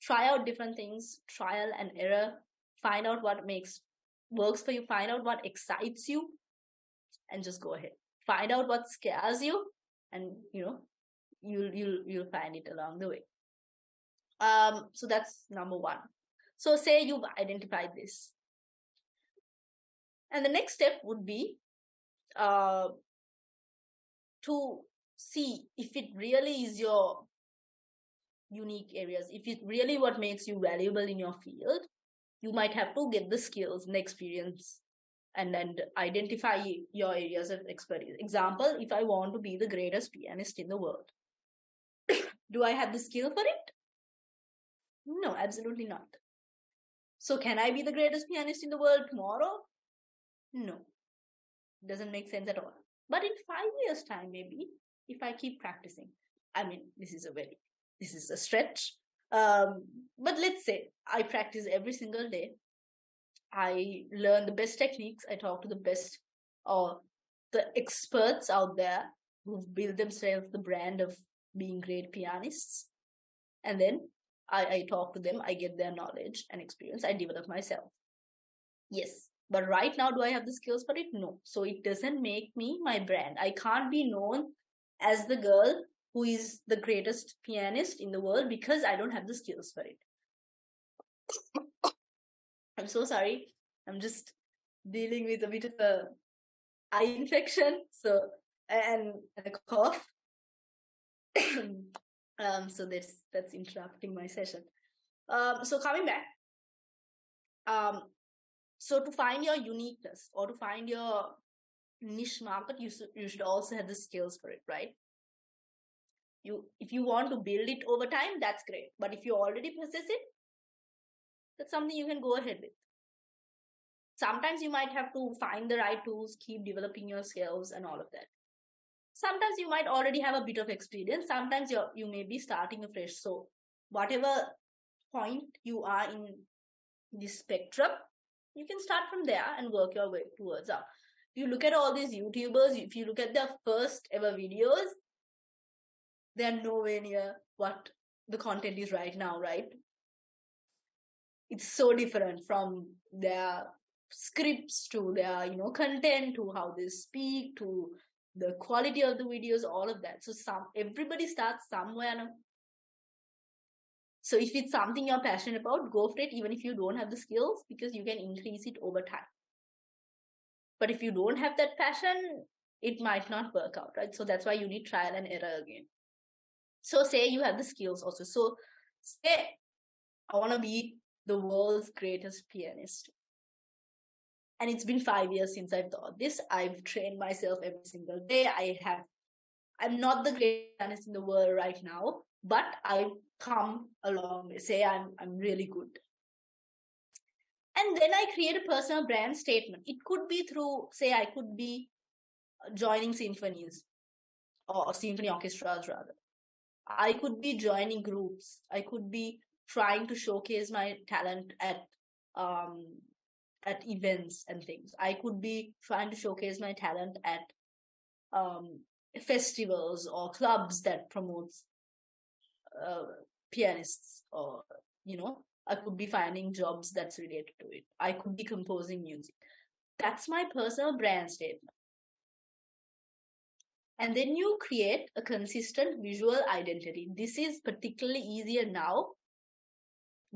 Try out different things, trial and error. Find out what works for you. Find out what excites you, and just go ahead. Find out what scares you, and you'll find it along the way. So that's number 1. So say you've identified this, and the next step would be to see if it really is your unique areas, if it really what makes you valuable in your field. You might have to get the skills and experience and identify your areas of expertise. Example, if I want to be the greatest pianist in the world, do I have the skill for it? No, absolutely not. So can I be the greatest pianist in the world tomorrow? No, doesn't make sense at all. But in 5 years' time, maybe, if I keep practicing. I mean, this is a stretch. But let's say I practice every single day. I learn the best techniques. I talk to the best or the experts out there who've built themselves the brand of being great pianists. And then I talk to them. I get their knowledge and experience. I develop myself. Yes. But right now, do I have the skills for it? No. So it doesn't make me my brand. I can't be known as the girl who is the greatest pianist in the world because I don't have the skills for it. I'm so sorry. I'm just dealing with a bit of a eye infection, and a cough. So that's interrupting my session. So coming back, So to find your uniqueness or to find your niche market, you should also have the skills for it, right? If you want to build it over time, that's great. But if you already possess it, that's something you can go ahead with. Sometimes you might have to find the right tools, keep developing your skills and all of that. Sometimes you might already have a bit of experience. Sometimes you may be starting afresh. So whatever point you are in this spectrum, you can start from there and work your way towards up. If you look at all these YouTubers, if you look at their first ever videos, they are nowhere near what the content is right now, right? It's so different from their scripts to their content, to how they speak, to the quality of the videos, all of that. So everybody starts somewhere now. So if it's something you're passionate about, go for it, even if you don't have the skills, because you can increase it over time. But if you don't have that passion, it might not work out, right? So that's why you need trial and error again. So say you have the skills also. So say I want to be the world's greatest pianist. And it's been 5 years since I've thought this. I've trained myself every single day. I'm not the greatest pianist in the world right now, but I've come along. Say I'm really good. And then I create a personal brand statement. It could be through, say, I could be joining symphonies or symphony orchestras rather. I could be joining groups. I could be trying to showcase my talent at events and things. I could be trying to showcase my talent at festivals or clubs that promotes pianists, or I could be finding jobs that's related to it. I could be composing music. That's my personal brand statement. And then you create a consistent visual identity. This is particularly easier now,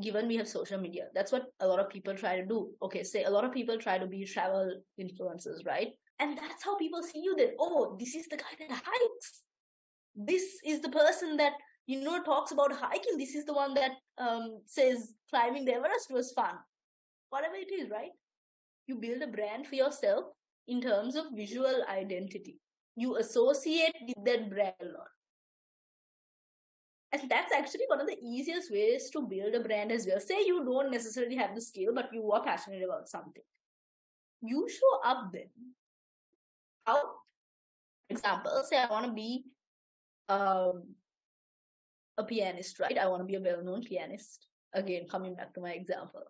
given we have social media. That's what a lot of people try to do. Okay, say a lot of people try to be travel influencers, right? And that's how people see you then. Oh, this is the guy that hikes. This is the person that, talks about hiking. This is the one that says climbing the Everest was fun. Whatever it is, right? You build a brand for yourself in terms of visual identity. You associate with that brand a lot. And that's actually one of the easiest ways to build a brand as well. Say you don't necessarily have the skill, but you are passionate about something. You show up then. How? For example, say I want to be a pianist, right? I want to be a well-known pianist. Again, coming back to my example.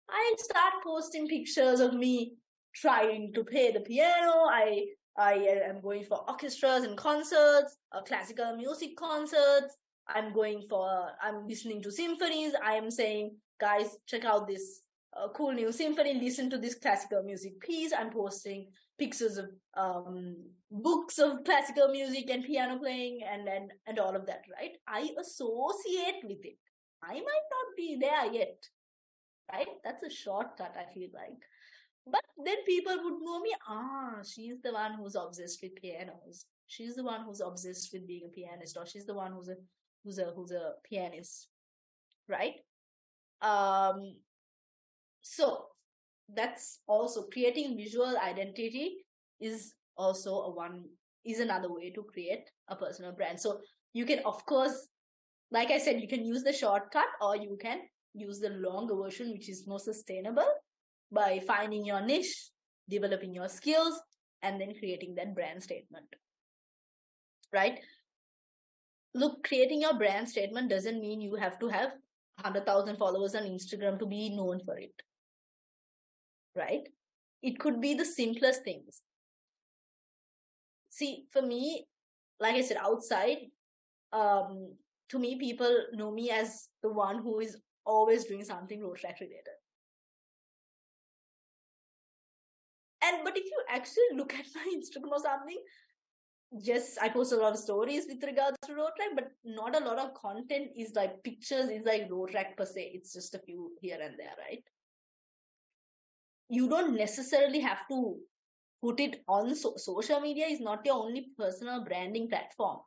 I start posting pictures of me trying to play the piano. I am going for orchestras and concerts, classical music concerts. I'm listening to symphonies. I am saying, guys, check out this cool new symphony. Listen to this classical music piece. I'm posting pictures of books of classical music and piano playing and all of that, right? I associate with it. I might not be there yet, right? That's a shortcut, I feel like. But then people would know me. She's the one who's obsessed with pianos. She's the one who's obsessed with being a pianist, or she's the one who's a pianist, right? So that's also creating visual identity is also another way to create a personal brand. So you can, of course, like I said, you can use the shortcut, or you can use the longer version, which is more sustainable, by finding your niche, developing your skills, and then creating that brand statement, right? Look, creating your brand statement doesn't mean you have to have 100,000 followers on Instagram to be known for it, right? It could be the simplest things. See, for me, like I said, outside, to me, people know me as the one who is always doing something Rotaract related. But if you actually look at my Instagram or something, yes, I post a lot of stories with regards to Rotaract, but not a lot of content is like pictures, is like Rotaract per se. It's just a few here and there, right? You don't necessarily have to put it on social media. Is not your only personal branding platform.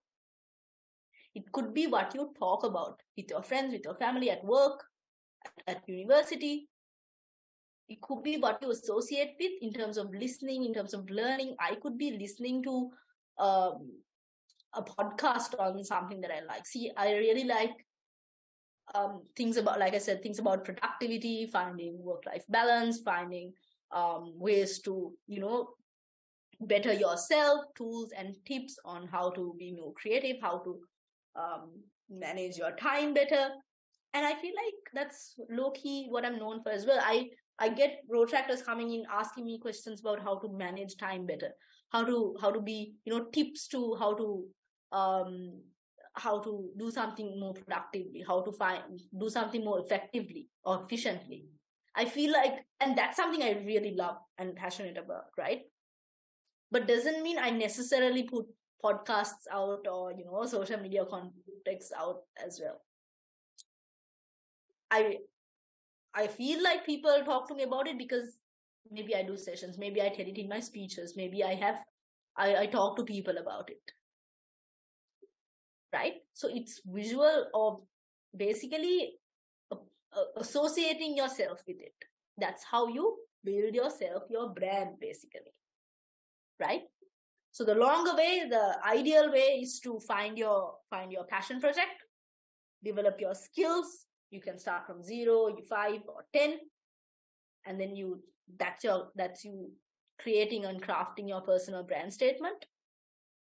It could be what you talk about with your friends, with your family, at work, at university. It could be what you associate with in terms of listening, in terms of learning. I could be listening to a podcast on something that I like. See, I really like things about, like I said, things about productivity, finding work-life balance, finding ways to, better yourself, tools and tips on how to be more creative, how to manage your time better. And I feel like that's low-key what I'm known for as well. I get Rotaractors coming in asking me questions about how to manage time better, how to be, tips to how to do something more productively, how to do something more effectively or efficiently. I feel like, and that's something I really love and passionate about, right? But doesn't mean I necessarily put podcasts out or, social media contexts out as well. I feel like people talk to me about it because maybe I do sessions, maybe I tell it in my speeches, maybe I talk to people about it. Right? So it's visual or basically associating yourself with it. That's how you build yourself, your brand, basically. Right? So the longer way, the ideal way is to find your passion project, develop your skills. You can start from 0, 5 or 10. And then that's you creating and crafting your personal brand statement.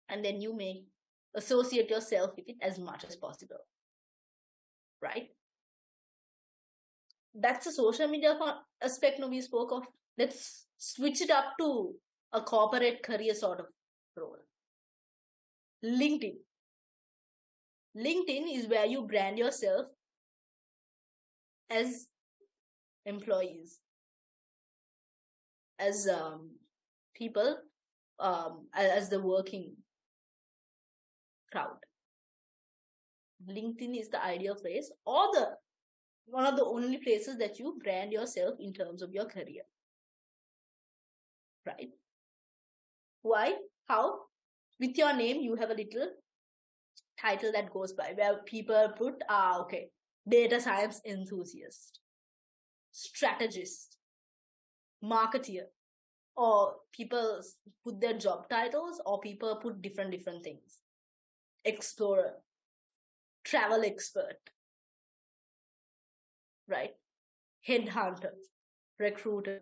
And then you may associate yourself with it as much as possible. Right? That's a social media aspect we spoke of. Let's switch it up to a corporate career sort of role. LinkedIn. LinkedIn is where you brand yourself as employees, as people, as the working crowd. LinkedIn is the ideal place, or one of the only places that you brand yourself in terms of your career. Right? Why? How? With your name, you have a little title that goes by where people put, data science enthusiast, strategist, marketeer, or people put their job titles, or people put different things. Explorer, travel expert, right? Headhunter, recruiter,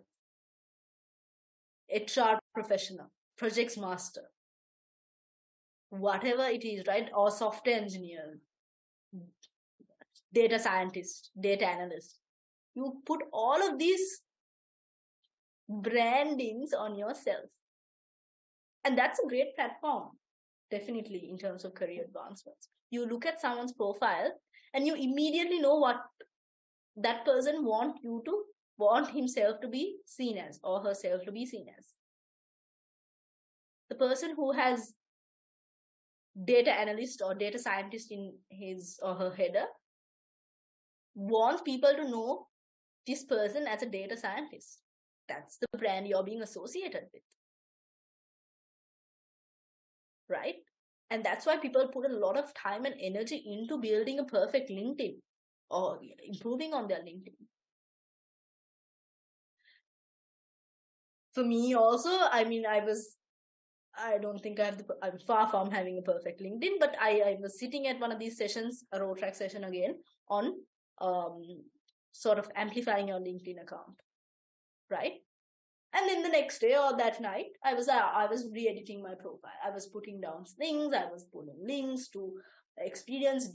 HR professional, projects master, whatever it is, right? Or software engineer, data scientist, data analyst. You put all of these brandings on yourself. And that's a great platform, definitely, in terms of career advancements. You look at someone's profile and you immediately know what that person want himself to be seen as, or herself to be seen as. The person who has data analyst or data scientist in his or her header wants people to know this person as a data scientist. That's the brand you're being associated with. Right? And that's why people put a lot of time and energy into building a perfect LinkedIn or improving on their LinkedIn. For me also, I'm far from having a perfect LinkedIn, but I was sitting at one of these sessions, a Rotaract session again, on sort of amplifying your LinkedIn account, right? And then the next day or that night, I was re-editing my profile. I was putting down things, I was putting links to experience,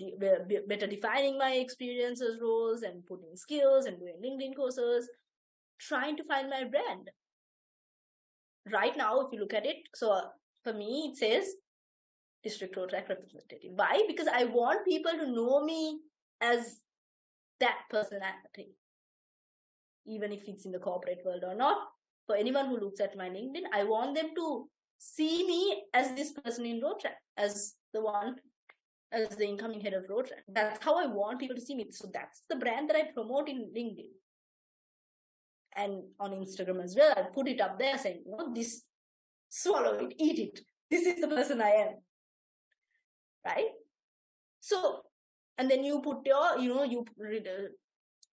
better defining my experiences, roles, and putting skills and doing LinkedIn courses, trying to find my brand. Right now, if you look at it, so for me, it says District Rotaract Representative. Why? Because I want people to know me as that personality, even if it's in the corporate world or not. For anyone who looks at my LinkedIn, I want them to see me as this person in Rotaract, as the incoming head of Rotaract. That's how I want people to see me. So that's the brand that I promote in LinkedIn. And on Instagram as well, I put it up there saying, this, swallow it, eat it. This is the person I am. Right? So, and then you put your,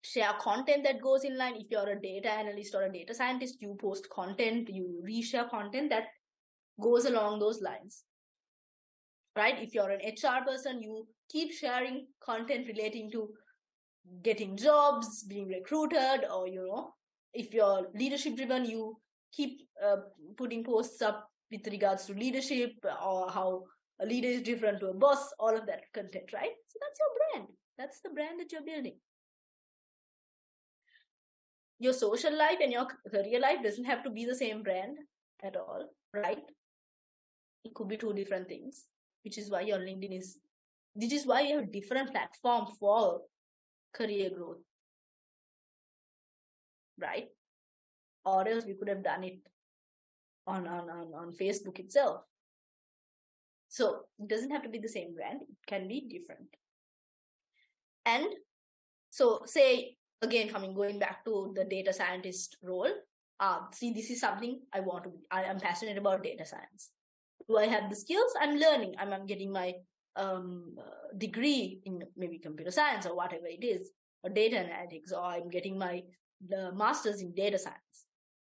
share content that goes in line. If you're a data analyst or a data scientist, you post content, you reshare content that goes along those lines, right? If you're an HR person, you keep sharing content relating to getting jobs, being recruited, or, if you're leadership driven, you keep putting posts up with regards to leadership or how a leader is different to a boss, all of that content, right? So that's your brand. That's the brand that you're building. Your social life and your career life doesn't have to be the same brand at all, right? It could be two different things, which is why your LinkedIn is, this is why you have a different platform for career growth, right? Or else we could have done it on Facebook itself. So it doesn't have to be the same brand, it can be different. And so say, again, going back to the data scientist role, see, this is something I want to be. I am passionate about data science. Do I have the skills? I'm learning. I'm getting my degree in maybe computer science or whatever it is, or data analytics, or I'm getting my master's in data science.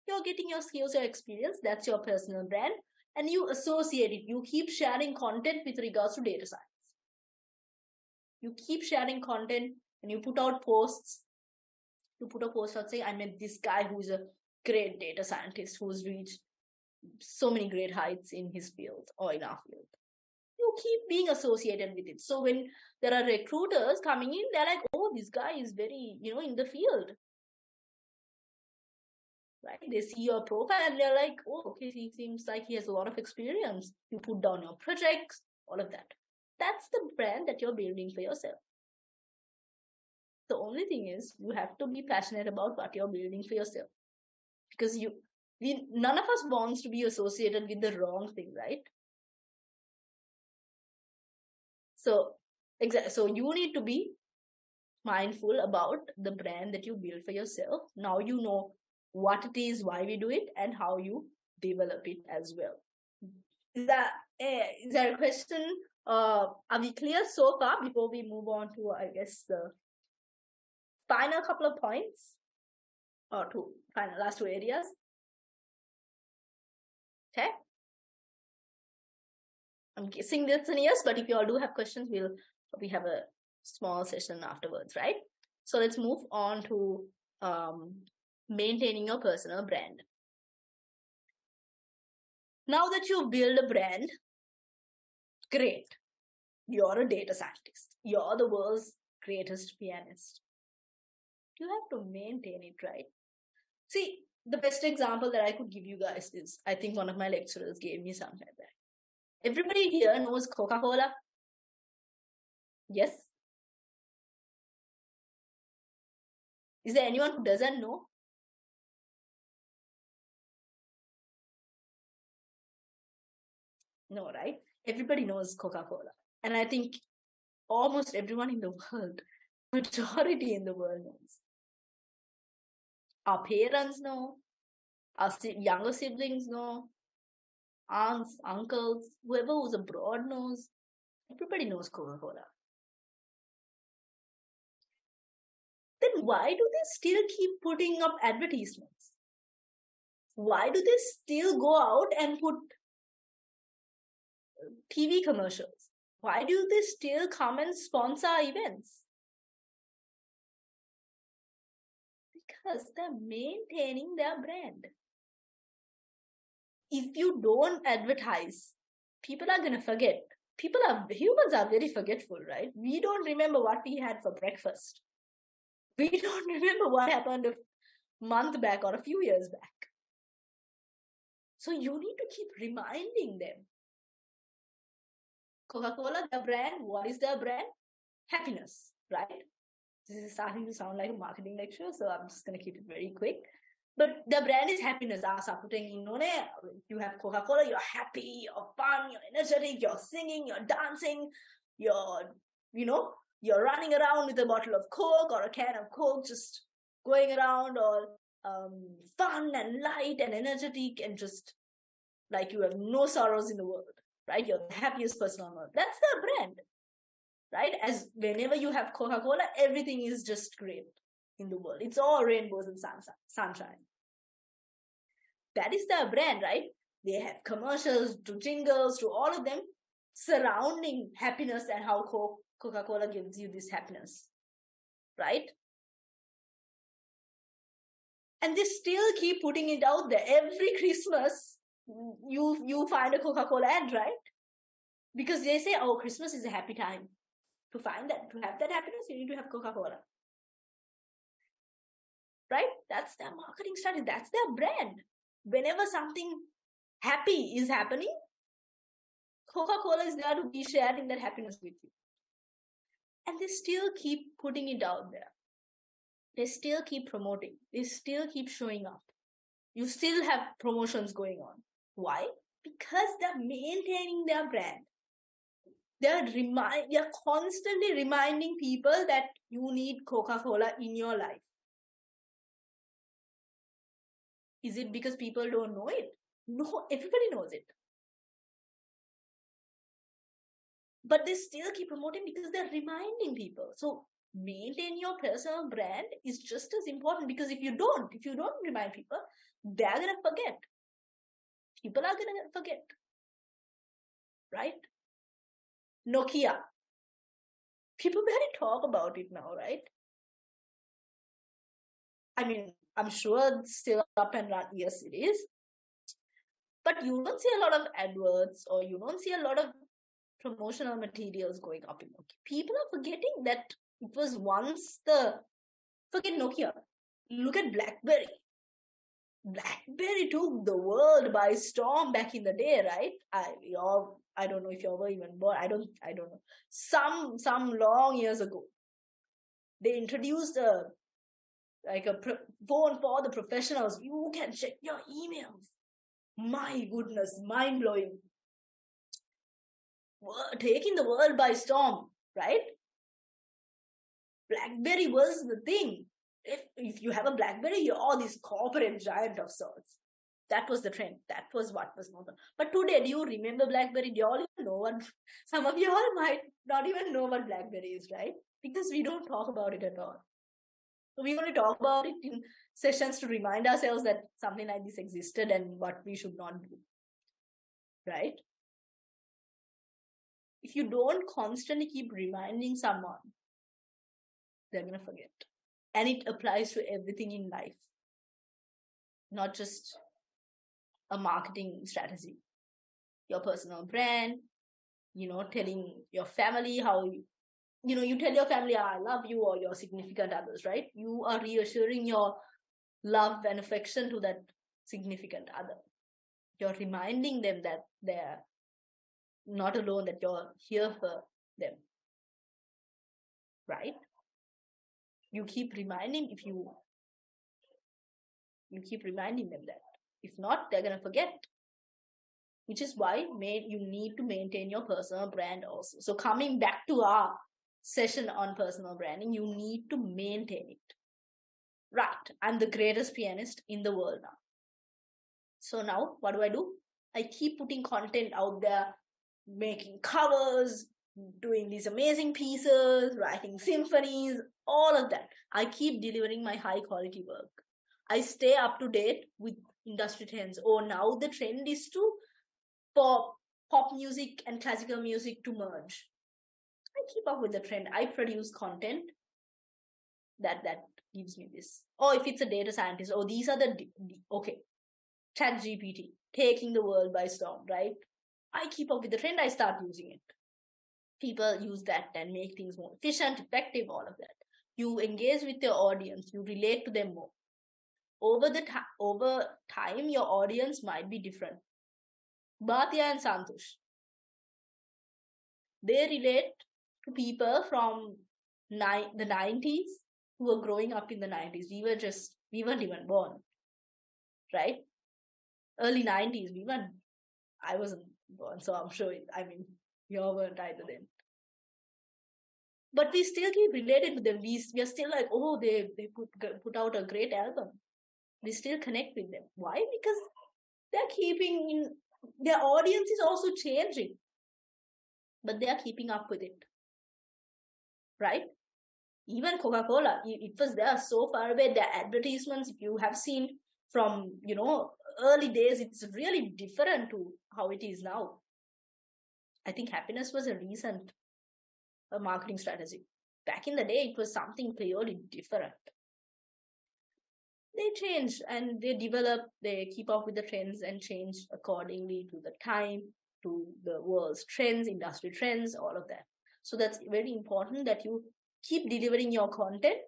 You're getting your skills, your experience. That's your personal brand. And you associate it. You keep sharing content with regards to data science. You keep sharing content and you put out posts. You put a post out saying, I met this guy who's a great data scientist who's reached so many great heights in his field or in our field. You keep being associated with it. So when there are recruiters coming in, they're like, oh, this guy is very, in the field. Right? They see your profile and they're like, oh, okay, he seems like he has a lot of experience. You put down your projects, all of that. That's the brand that you're building for yourself. The only thing is you have to be passionate about what you're building for yourself. Because none of us wants to be associated with the wrong thing, right? So you need to be mindful about the brand that you build for yourself. Now you know what it is, why we do it, and how you develop it as well. Is that a question? Are we clear so far before we move on to, I guess, the final couple of points, or last two areas? Okay. I'm guessing that's an yes, but if you all do have questions, we have a small session afterwards, right? So let's move on to maintaining your personal brand. Now that you build a brand, great. You're a data scientist. You're the world's greatest pianist. You have to maintain it, right? See, the best example that I could give you guys is, I think one of my lecturers gave me something like that. Everybody here knows Coca-Cola? Yes? Is there anyone who doesn't know? No, right? Everybody knows Coca-Cola. And I think almost everyone in the world, majority in the world knows. Our parents know. Our younger siblings know. Aunts, uncles, whoever who's abroad knows. Everybody knows Coca-Cola. Then why do they still keep putting up advertisements? Why do they still go out and put TV commercials? Why do they still come and sponsor events? Because they're maintaining their brand. If you don't advertise, people are going to forget. Humans are very forgetful, right? We don't remember what we had for breakfast. We don't remember what happened a month back or a few years back. So you need to keep reminding them. Coca-Cola, their brand, what is their brand? Happiness, right? This is starting to sound like a marketing lecture, so I'm just going to keep it very quick. But the brand is happiness. You have Coca-Cola, you're happy, you're fun, you're energetic, you're singing, you're dancing, you're running around with a bottle of Coke or a can of Coke, just going around all fun and light and energetic and just like you have no sorrows in the world, right? You're the happiest person on earth. That's their brand, right? As whenever you have Coca-Cola, everything is just great. in the world. It's all rainbows and sunshine. That is their brand, right? They have commercials to jingles to all of them surrounding happiness and how Coca-Cola gives you this happiness, right? And they still keep putting it out there. Every Christmas, you find a Coca-Cola ad, right? Because they say, oh, Christmas is a happy time. To have that happiness, you need to have Coca-Cola. Right? That's their marketing strategy. That's their brand. Whenever something happy is happening, Coca-Cola is there to be sharing that happiness with you. And they still keep putting it out there. They still keep promoting. They still keep showing up. You still have promotions going on. Why? Because they're maintaining their brand. They're constantly reminding people that you need Coca-Cola in your life. Is it because people don't know it? No, everybody knows it. But they still keep promoting because they're reminding people. So maintain your personal brand is just as important, because if you don't remind people, they're going to forget. People are going to forget. Right? Nokia. People barely talk about it now, right? I mean, I'm sure it's still up and running. Yes, it is. But you don't see a lot of adverts, or you don't see a lot of promotional materials going up in Nokia. People are forgetting that it was once forget Nokia. Look at BlackBerry. BlackBerry took the world by storm back in the day, right? I don't know if you were even born. I don't know. Some long years ago, they introduced a phone for the professionals. You can check your emails. My goodness, mind blowing. Taking the world by storm, right? BlackBerry was the thing. If you have a BlackBerry, you're this corporate giant of sorts. That was the trend. That was what was normal. But today, do you remember BlackBerry? Do you all even know what? Some of you all might not even know what BlackBerry is, right? Because we don't talk about it at all. So we only talk about it in sessions to remind ourselves that something like this existed and what we should not do, right? If you don't constantly keep reminding someone, they're going to forget. And it applies to everything in life, not just a marketing strategy. Your personal brand, telling your family how you tell your family, I love you, or your significant others, right? You are reassuring your love and affection to that significant other. You're reminding them that they're not alone, that you're here for them, right? You keep reminding keep reminding them that. If not, they're going to forget. Which is why you need to maintain your personal brand also. So coming back to our session on personal branding, you need to maintain it. Right, I'm the greatest pianist in the world now. So now, what do? I keep putting content out there, making covers, doing these amazing pieces, writing symphonies, all of that. I keep delivering my high quality work. I stay up to date with industry trends. Now the trend is for pop music and classical music to merge. I keep up with the trend. I produce content that gives me this. If it's a data scientist, these are ChatGPT, taking the world by storm, right? I keep up with the trend. I start using it. People use that and make things more efficient, effective, all of that. You engage with your audience. You relate to them more. Over time, your audience might be different. Bhatia and Santosh, they relate to people from the 90s who were growing up in the 90s. We weren't even born, right? Early 90s, I wasn't born, so I'm sure, you all weren't either then. But we still keep related to them. We are still like, they put out a great album. We still connect with them. Why? Because they're their audience is also changing, but they are keeping up with it, right? Even Coca-Cola, it was there so far away. Their advertisements, if you have seen from, early days, it's really different to how it is now. I think happiness was a recent marketing strategy. Back in the day, it was something purely different. They change and they develop, they keep up with the trends and change accordingly to the time, to the world's trends, industry trends, all of that. So that's very important that you keep delivering your content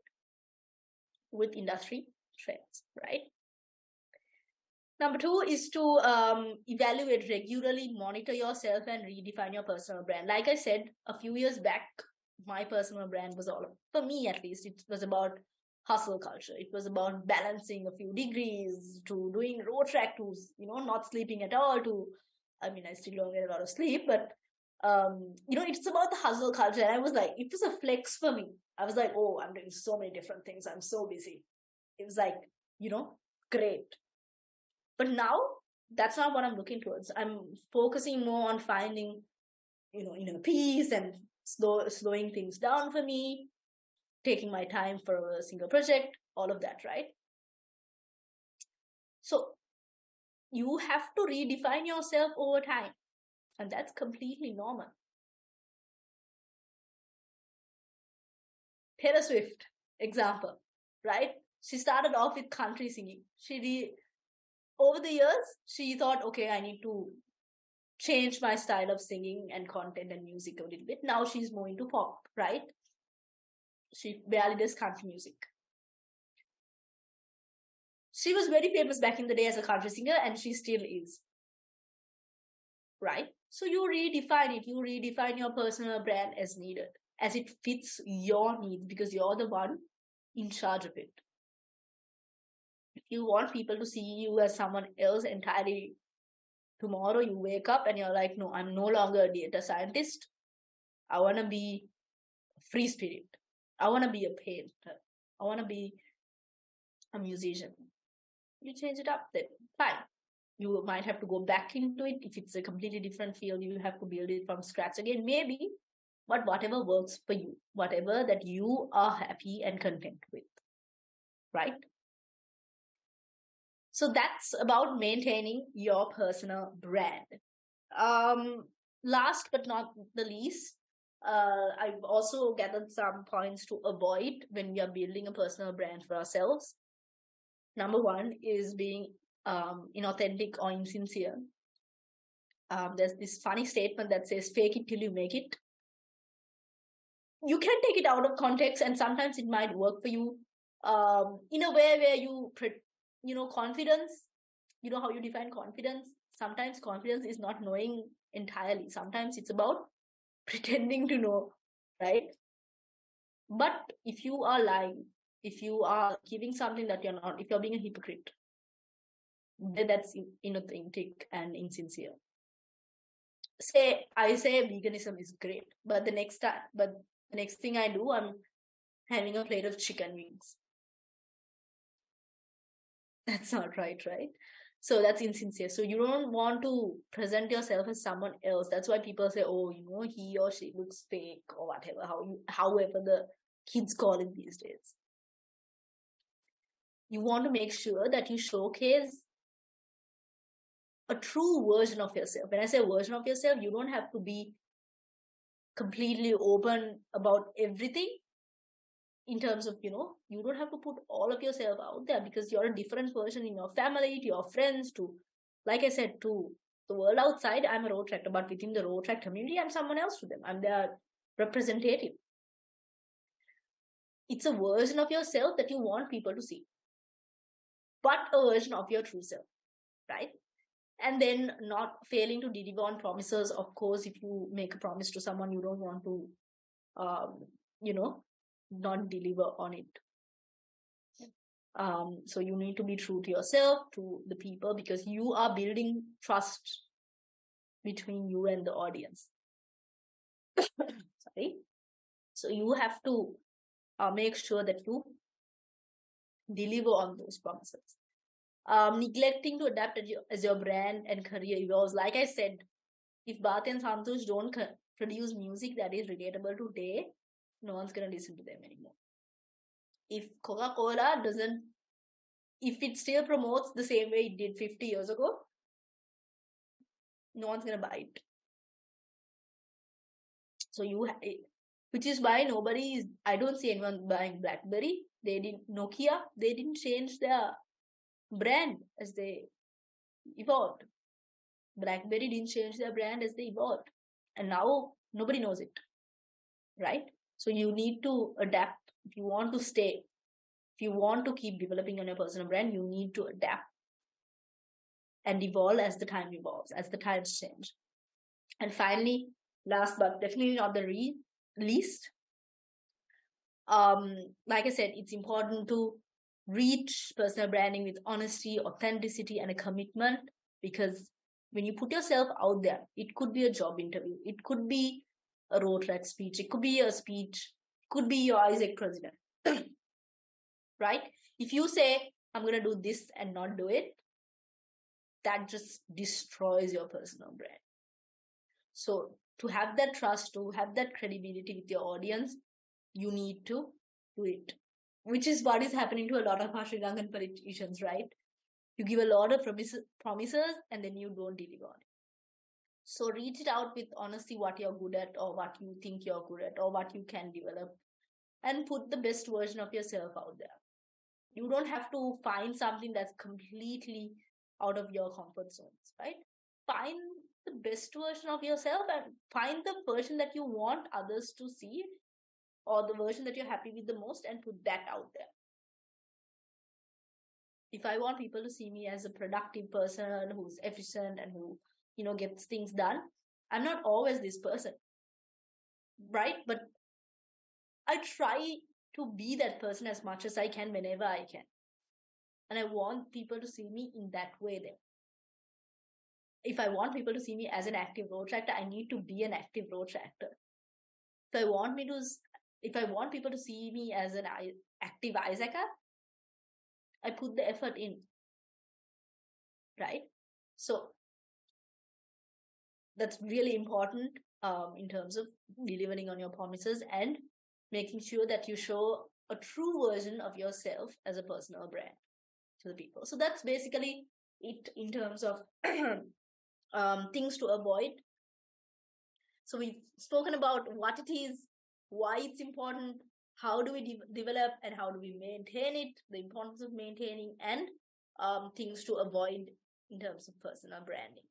with industry trends, right? Number 2 is to evaluate regularly, monitor yourself, and redefine your personal brand. Like I said, a few years back, my personal brand was for me at least, it was about hustle culture. It was about balancing a few degrees, to doing Rotaract, to, not sleeping at all, I still don't get a lot of sleep, but, it's about the hustle culture. And I was like, it was a flex for me. I was like, oh, I'm doing so many different things. I'm so busy. It was like, great. But now that's not what I'm looking towards. I'm focusing more on finding, inner peace and slowing things down for me, taking my time for a single project, all of that, right? So you have to redefine yourself over time, and that's completely normal. Taylor Swift, example, right? She started off with country singing. Over the years, she thought, okay, I need to change my style of singing and content and music a little bit. Now she's more into pop, right? She barely does country music. She was very famous back in the day as a country singer, and she still is, right? So you redefine it. You redefine your personal brand as needed, as it fits your needs, because you're the one in charge of it. If you want people to see you as someone else entirely, tomorrow you wake up and you're like, no, I'm no longer a data scientist. I want to be a free spirit. I want to be a painter. I want to be a musician. You change it up, then fine. You might have to go back into it. If it's a completely different field, you have to build it from scratch again, maybe. But whatever works for you, whatever that you are happy and content with, right? So that's about maintaining your personal brand. Last but not the least, I've also gathered some points to avoid when we are building a personal brand for ourselves. Number 1 is being inauthentic or insincere. There's this funny statement that says, fake it till you make it. You can take it out of context, and sometimes it might work for you in a way where you confidence, how you define confidence. Sometimes confidence is not knowing entirely. Sometimes it's about pretending to know, right? But if you are lying, if you are giving something that you're not, if you're being a hypocrite, then that's inauthentic and insincere. I say veganism is great, but the next thing I do, I'm having a plate of chicken wings. That's not right? So that's insincere. So you don't want to present yourself as someone else. That's why people say, oh, he or she looks fake or whatever, however the kids call it these days. You want to make sure that you showcase a true version of yourself. When I say version of yourself, you don't have to be completely open about everything. In terms of, you don't have to put all of yourself out there, because you're a different person in your family, to your friends, to, like I said, to the world outside. I'm a Rotaractor, but within the Rotaract community, I'm someone else to them. I'm their representative. It's a version of yourself that you want people to see, but a version of your true self, right? And then not failing to deliver on promises. Of course, if you make a promise to someone, you don't want to, not deliver on it. So you need to be true to yourself, to the people, because you are building trust between you and the audience. Sorry. So you have to make sure that you deliver on those promises. Neglecting to adapt as your brand and career evolves. Like I said, if Bharti and Santosh don't produce music that is relatable today, no one's going to listen to them anymore. if Coca-Cola doesn't, if it still promotes the same way it did 50 years ago, no one's going to buy it. So which is why I don't see anyone buying BlackBerry. Nokia, they didn't change their brand as they evolved. BlackBerry didn't change their brand as they evolved. And now nobody knows it, right? So you need to adapt. If you want to stay, if you want to keep developing on your personal brand, you need to adapt and evolve as the time evolves, as the times change. And finally, last but definitely not the least, like I said, it's important to reach personal branding with honesty, authenticity, and a commitment, because when you put yourself out there, it could be a job interview, it could be a Rotaract speech, it could be a speech, it could be your Isaac president, right? If you say, I'm going to do this and not do it, that just destroys your personal brand. So to have that trust, to have that credibility with your audience, you need to do it, which is what is happening to a lot of our Sri Lankan politicians, right? You give a lot of promises and then you don't deliver on it. So reach it out with honesty, what you're good at, or what you think you're good at, or what you can develop, and put the best version of yourself out there. You don't have to find something that's completely out of your comfort zones, right? Find the best version of yourself and find the version that you want others to see, or the version that you're happy with the most, and put that out there. If I want people to see me as a productive person who's efficient and who, gets things done, I'm not always this person, right? But I try to be that person as much as I can whenever I can. And I want people to see me in that way then. If I want people to see me as an active Rotaractor, I need to be an active Rotaractor. If I want people to see me as an active Isaacer, I put the effort in, right? So that's really important in terms of delivering on your promises and making sure that you show a true version of yourself as a personal brand to the people. So that's basically it in terms of things to avoid. So we've spoken about what it is, why it's important, how do we develop, and how do we maintain it, the importance of maintaining, and things to avoid in terms of personal branding.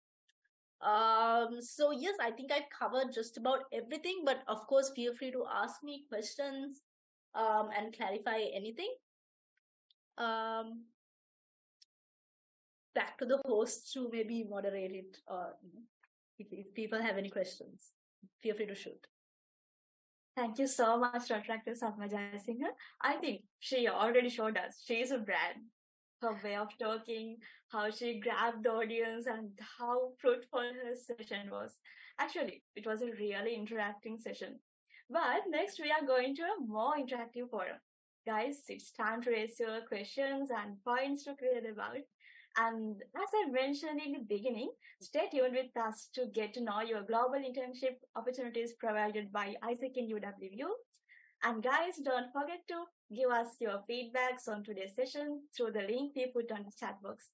So yes, I think I've covered just about everything, but of course, feel free to ask me questions and clarify anything. Back to the host to maybe moderate it, or if people have any questions, feel free to shoot. Thank you so much, Rotaractor Satma Jayasinghe. I think she already showed us she's a brand. Her way of talking, how she grabbed the audience, and how fruitful her session was. Actually, it was a really interacting session. But next, we are going to a more interactive forum. Guys, it's time to raise your questions and points to create about. And as I mentioned in the beginning, stay tuned with us to get to know your global internship opportunities provided by Isaac in UWU. And guys, don't forget to give us your feedbacks on today's session through the link we put on the chat box.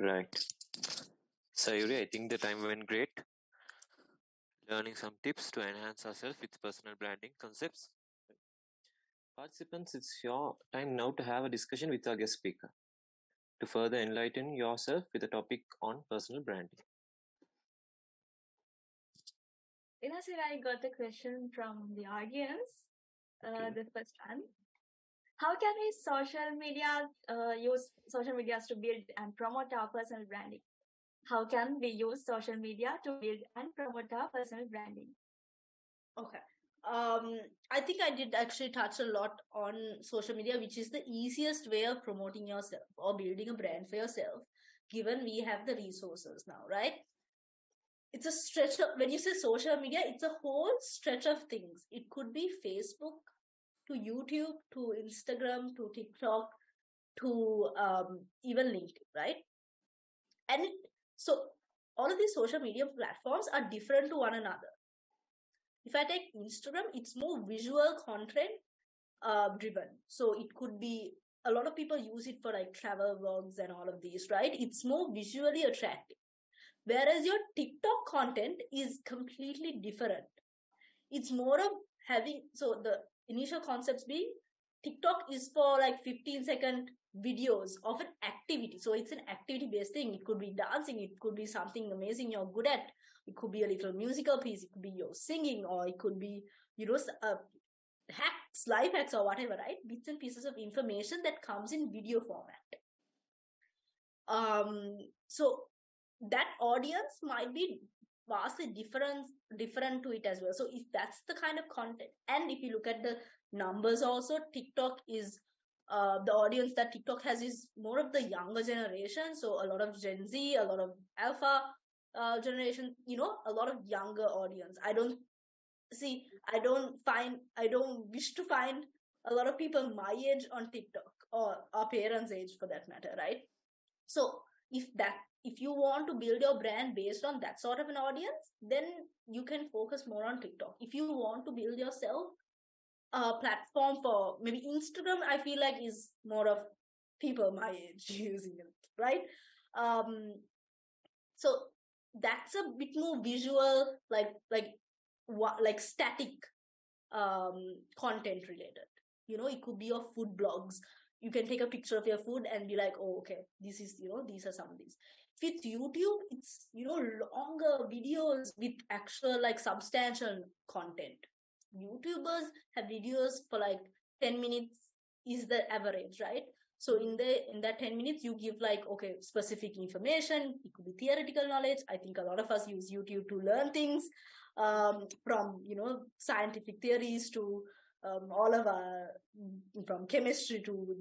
Right. Sayuri, I think the time went great. Learning some tips to enhance ourselves with personal branding concepts. Participants, it's your time now to have a discussion with our guest speaker to further enlighten yourself with a topic on personal branding. Inasir, I got a question from the audience. Okay. The first one. How can we use social media to build and promote our personal branding? How can we use social media to build and promote our personal branding? Okay. I think I did actually touch a lot on social media, which is the easiest way of promoting yourself or building a brand for yourself, given we have the resources now, right? it's a stretch of, when you say social media, it's a whole stretch of things. It could be Facebook to YouTube to Instagram to TikTok to even LinkedIn, right? And so all of these social media platforms are different to one another. If I take Instagram, it's more visual content driven. So it could be, a lot of people use it for like travel vlogs and all of these, right? It's more visually attractive. Whereas your TikTok content is completely different. It's more of having, so the initial concepts being, TikTok is for like 15-second videos of an activity. So it's an activity based thing. It could be dancing, it could be something amazing you're good at, it could be a little musical piece, it could be your singing, or it could be, hacks, life hacks, or whatever, right? Bits and pieces of information that comes in video format. So that audience might be vastly different to it as well. So if that's the kind of content, and if you look at the numbers also, TikTok is the audience that TikTok has is more of the younger generation. So a lot of Gen Z, a lot of Alpha generation, a lot of younger audience. I don't wish to find a lot of people my age on TikTok, or our parents' age for that matter, right? So if you want to build your brand based on that sort of an audience, then you can focus more on TikTok. If you want to build yourself a platform for maybe Instagram, I feel like is more of people my age using it, right? So that's a bit more visual, like static content related. It could be your food blogs. You can take a picture of your food and be like, oh, okay, this is, these are some of these. If it's YouTube, it's, longer videos with actual like substantial content. YouTubers have videos for like 10 minutes is the average, right? So in that 10 minutes, you give like, okay, specific information. It could be theoretical knowledge. I think a lot of us use YouTube to learn things, from, scientific theories to all of our, from chemistry to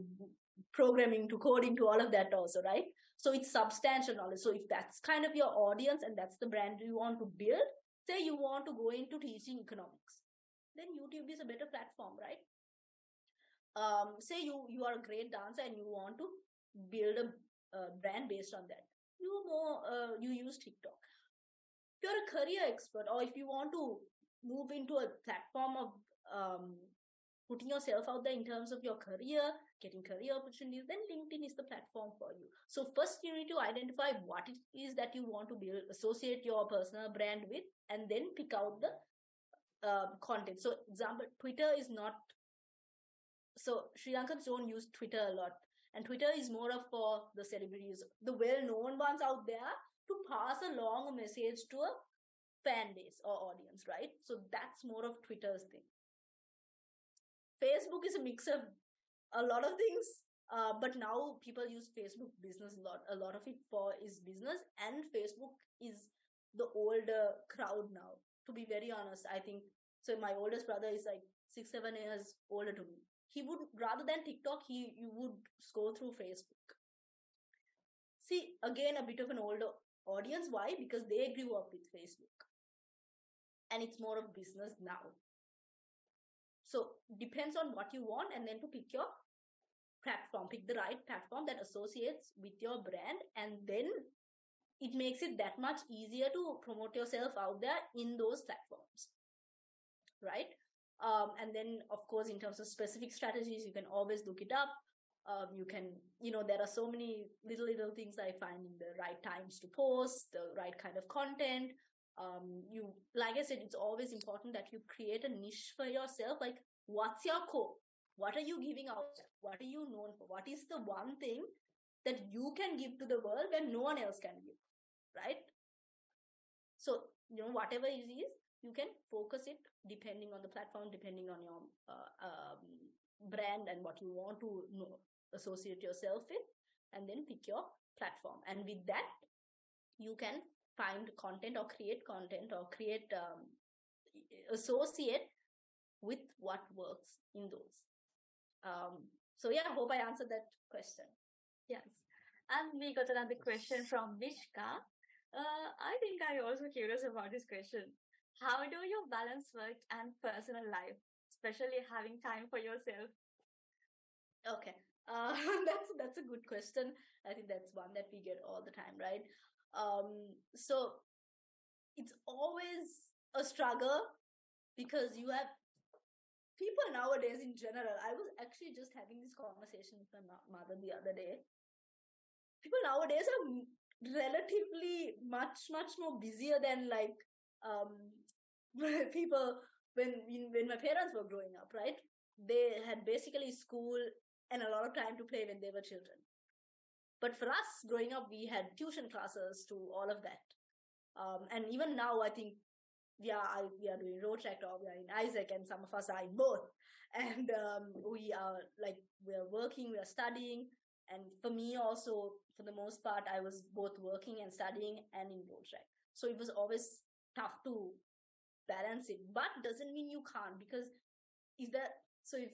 programming to coding to all of that also, right? So it's substantial knowledge. So if that's kind of your audience and that's the brand you want to build, say you want to go into teaching economics, then YouTube is a better platform, right? Say you are a great dancer and you want to build a brand based on that, you use TikTok. If you're a career expert, or if you want to move into a platform of putting yourself out there in terms of your career, getting career opportunities, then LinkedIn is the platform for you. So first you need to identify what it is that you want to build, associate your personal brand with, and then pick out the content. So example, Twitter is not, so Sri Lankans don't use Twitter a lot, and Twitter is more of for the celebrities, the well-known ones out there, to pass along a message to a fan base or audience, right? So that's more of Twitter's thing. Facebook is a mix of a lot of things, but now people use Facebook business a lot. A lot of it is business, and Facebook is the older crowd now. To be very honest, I think so. My oldest brother is like 6-7 years older to me. He would, rather than TikTok, you would scroll through Facebook. See, again, a bit of an older audience. Why? Because they grew up with Facebook, and it's more of business now. So depends on what you want, and then to pick your platform, pick the right platform that associates with your brand, and then it makes it that much easier to promote yourself out there in those platforms, right? And then, of course, in terms of specific strategies, you can always look it up. You can, there are so many little things I find in the right times to post, the right kind of content. Like I said, it's always important that you create a niche for yourself. Like, what's your core? What are you giving out? What are you known for? What is the one thing that you can give to the world where no one else can give, right? So, whatever it is, you can focus it depending on the platform, depending on your brand and what you want to associate yourself with, and then pick your platform. And with that, you can find content or create associate with what works in those. So yeah, I hope I answered that question. Yes. And we got another question from Vishka. I think I'm also curious about this question. How do you balance work and personal life, especially having time for yourself? Okay. That's a good question. I think that's one that we get all the time, right? So it's always a struggle because you have people nowadays in general. I was actually just having this conversation with my mother the other day. People nowadays are relatively much more busier than like people when my parents were growing up, right? They had basically school and a lot of time to play when they were children. But for us growing up, we had tuition classes to all of that. And even now, I think we are doing Rotaract or we are in Isaac, and some of us are in both. And we are working, we are studying. And for me also, for the most part, I was both working and studying and in Rotaract. So it was always tough to balance it, but doesn't mean you can't, because if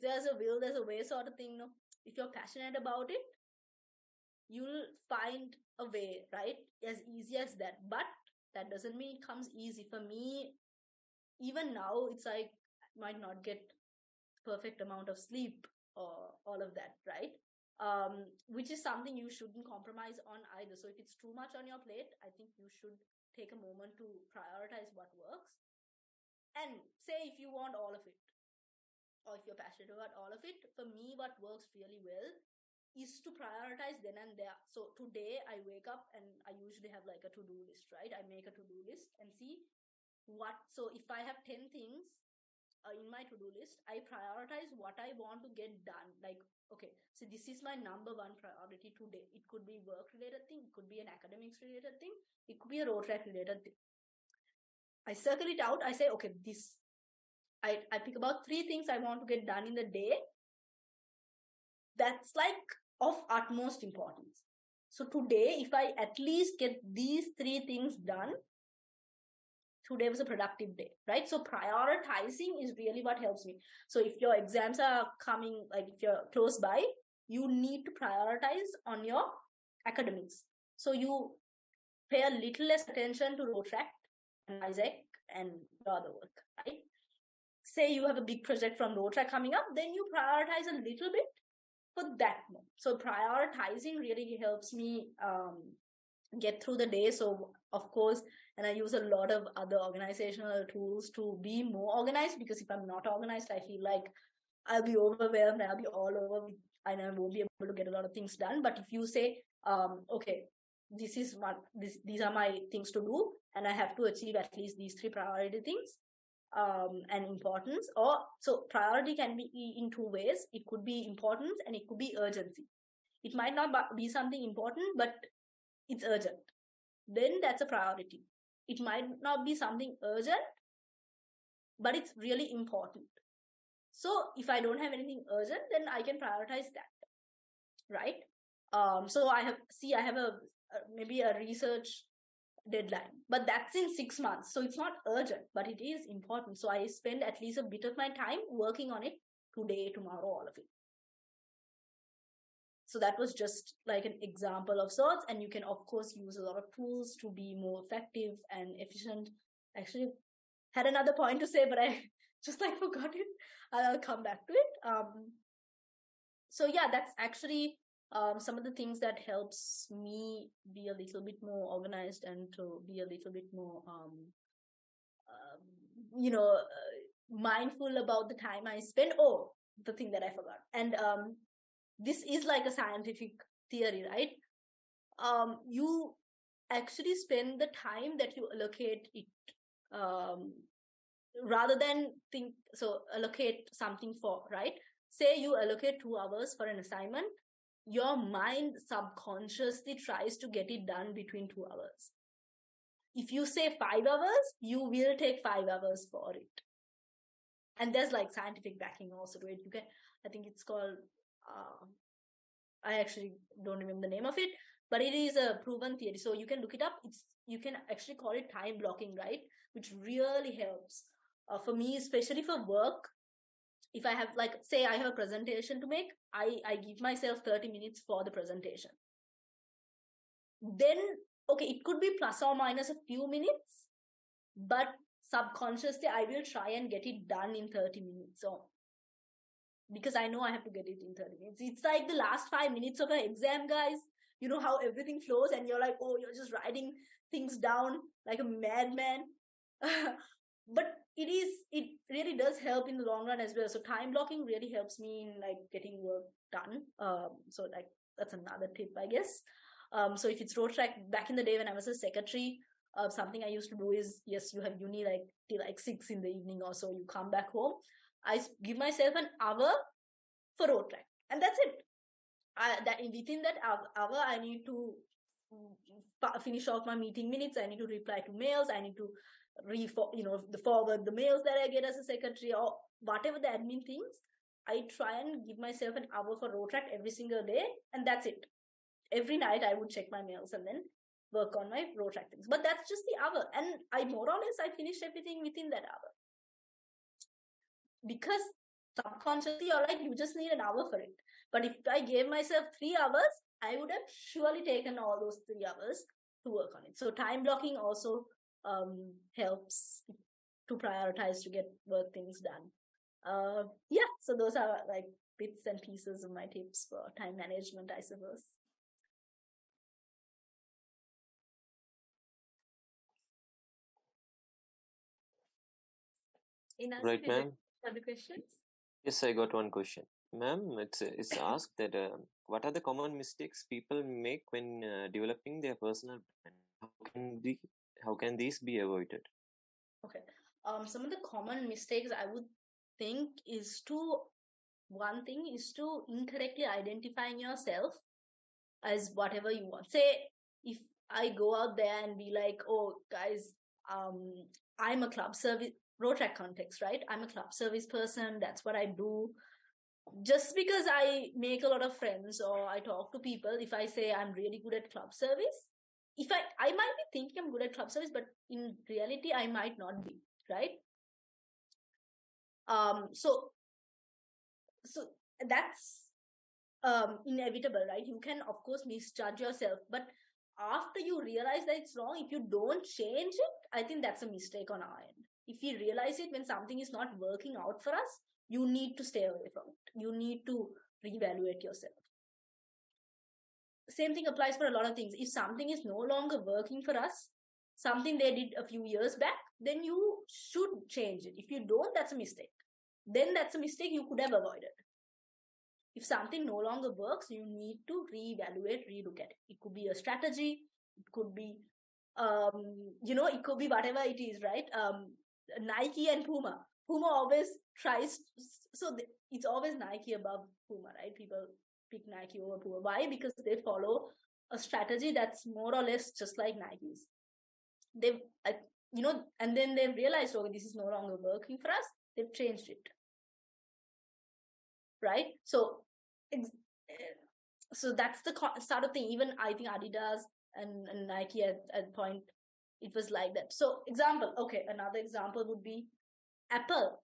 there's a will, there's a way sort of thing. No? If you're passionate about it, you'll find a way, right? As easy as that. But that doesn't mean it comes easy. For me, even now, it's like I might not get perfect amount of sleep or all of that, right? Which is something you shouldn't compromise on either. So if it's too much on your plate, I think you should take a moment to prioritize what works. And say if you want all of it, or if you're passionate about all of it, for me, what works really well is to prioritize then and there. So today I wake up and I usually have like a to-do list, right? I make a to-do list and see so if I have 10 things in my to-do list, I prioritize what I want to get done. Like, okay, so this is my number one priority today. It could be work-related thing, it could be an academics-related thing, it could be a Rotaract-related thing. I circle it out, I say, okay, I pick about 3 things I want to get done in the day. That's like of utmost importance. So today, if I at least get these 3 things done, today was a productive day, right? So prioritizing is really what helps me. So if your exams are coming, like if you're close by, you need to prioritize on your academics. So you pay a little less attention to Rotaract and Isaac and your other work, right? Say you have a big project from Rotaract coming up, then you prioritize a little bit for that one. So prioritizing really helps me get through the day. So of course, and I use a lot of other organizational tools to be more organized, because if I'm not organized, I feel like I'll be overwhelmed, I'll be all over, and I won't be able to get a lot of things done. But if you say, okay, these are my things to do, and I have to achieve at least these 3 priority things, and importance. Or so priority can be in 2 ways. It could be importance and it could be urgency. It might not be something important, but it's urgent. Then that's a priority. It might not be something urgent, but it's really important. So if I don't have anything urgent, then I can prioritize that, right? So I have maybe a research deadline, but that's in 6 months. So it's not urgent, but it is important. So I spend at least a bit of my time working on it today, tomorrow, all of it. So that was just like an example of sorts. And you can, of course, use a lot of tools to be more effective and efficient. Actually, had another point to say, but I just forgot it. I'll come back to it. So yeah, that's actually some of the things that helps me be a little bit more organized and to be a little bit more, mindful about the time I spend. Oh, the thing that I forgot. And this is like a scientific theory, right? You actually spend the time that you allocate it, rather than allocate something for, right? Say you allocate 2 hours for an assignment, your mind subconsciously tries to get it done between 2 hours. If you say 5 hours, you will take 5 hours for it. And there's like scientific backing also to it. I think it's called, I actually don't remember the name of it, but it is a proven theory. So you can look it up. You can actually call it time blocking, right? Which really helps. For me, especially for work, if I have say I have a presentation to make, I give myself 30 minutes for the presentation. Then okay, it could be plus or minus a few minutes, but subconsciously I will try and get it done in 30 minutes. So because I know I have to get it in 30 minutes. It's like the last 5 minutes of an exam, guys. You know how everything flows and you're like, oh, you're just writing things down like a madman. But it really does help in the long run as well. So time blocking really helps me in like getting work done. So like that's another tip, I guess. So if it's Rotaract, back in the day when I was a secretary, something I used to do is, yes, you have uni like till like 6 in the evening or so, you come back home. I give myself an hour for Rotaract, and that's it. That within that hour, I need to finish off my meeting minutes. I need to reply to mails. I need to forward the mails that I get as a secretary or whatever the admin things. I try and give myself an hour for Rotaract every single day, and that's it. Every night I would check my mails and then work on my Rotaract things. But that's just the hour, and I more or less I finish everything within that hour. Because subconsciously you're like, you just need an hour for it. But if I gave myself 3 hours, I would have surely taken all those 3 hours to work on it. So time blocking also helps to prioritize to get work things done. Yeah, so those are like bits and pieces of my tips for time management, I suppose. Right, ma'am. Other questions? Yes, I got one question. Ma'am, it's asked that what are the common mistakes people make when developing their personal brand? How can these be avoided? Okay. Some of the common mistakes I would think is one thing is to incorrectly identifying yourself as whatever you want. Say, if I go out there and be like, oh, guys, I'm a club service, Rotaract context, right? I'm a club service person. That's what I do. Just because I make a lot of friends or I talk to people, if I say I'm really good at club service, I might be thinking I'm good at club service, but in reality, I might not be, right? So that's inevitable, right? You can, of course, misjudge yourself, but after you realize that it's wrong, if you don't change it, I think that's a mistake on our end. If we realize it when something is not working out for us, you need to stay away from it. You need to reevaluate yourself. Same thing applies for a lot of things. If something is no longer working for us, something they did a few years back, then you should change it. If you don't, that's a mistake. Then that's a mistake you could have avoided. If something no longer works, you need to reevaluate, relook at it. It could be a strategy. It could be, it could be whatever it is, right? Nike and Puma. Puma always tries, it's always Nike above Puma, right? People pick Nike over Puma. Why? Because they follow a strategy that's more or less just like Nike's. And then they've realized, okay, this is no longer working for us. They've changed it. Right? So that's the sort of thing. Even I think Adidas and Nike at point, it was like that. So another example would be Apple.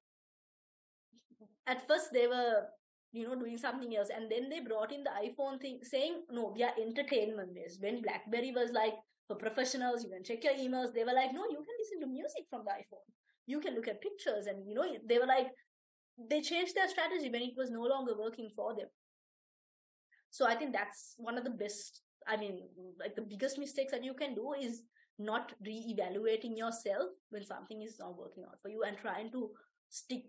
At first they were, doing something else, and then they brought in the iPhone thing saying, no, we are entertainment based. When BlackBerry was like, for professionals, you can check your emails, they were like, no, you can listen to music from the iPhone. You can look at pictures, and they were like, they changed their strategy when it was no longer working for them. So I think that's one of the best, like the biggest mistakes that you can do is not re-evaluating yourself when something is not working out for you and trying to stick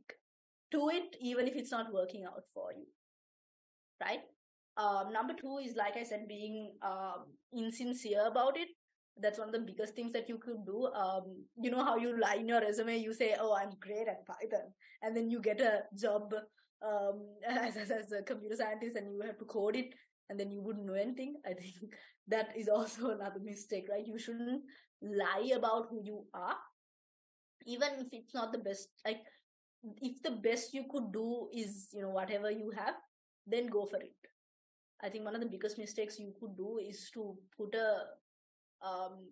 to it even if it's not working out for you, right? Number 2 is, like I said, being insincere about it. That's one of the biggest things that you could do. You know how you lie in your resume, you say, oh, I'm great at Python, and then you get a job as a computer scientist and you have to code it, and then you wouldn't know anything. I think that is also another mistake, right? You shouldn't lie about who you are, even if it's not the best. Like, if the best you could do is, whatever you have, then go for it. I think one of the biggest mistakes you could do is to put a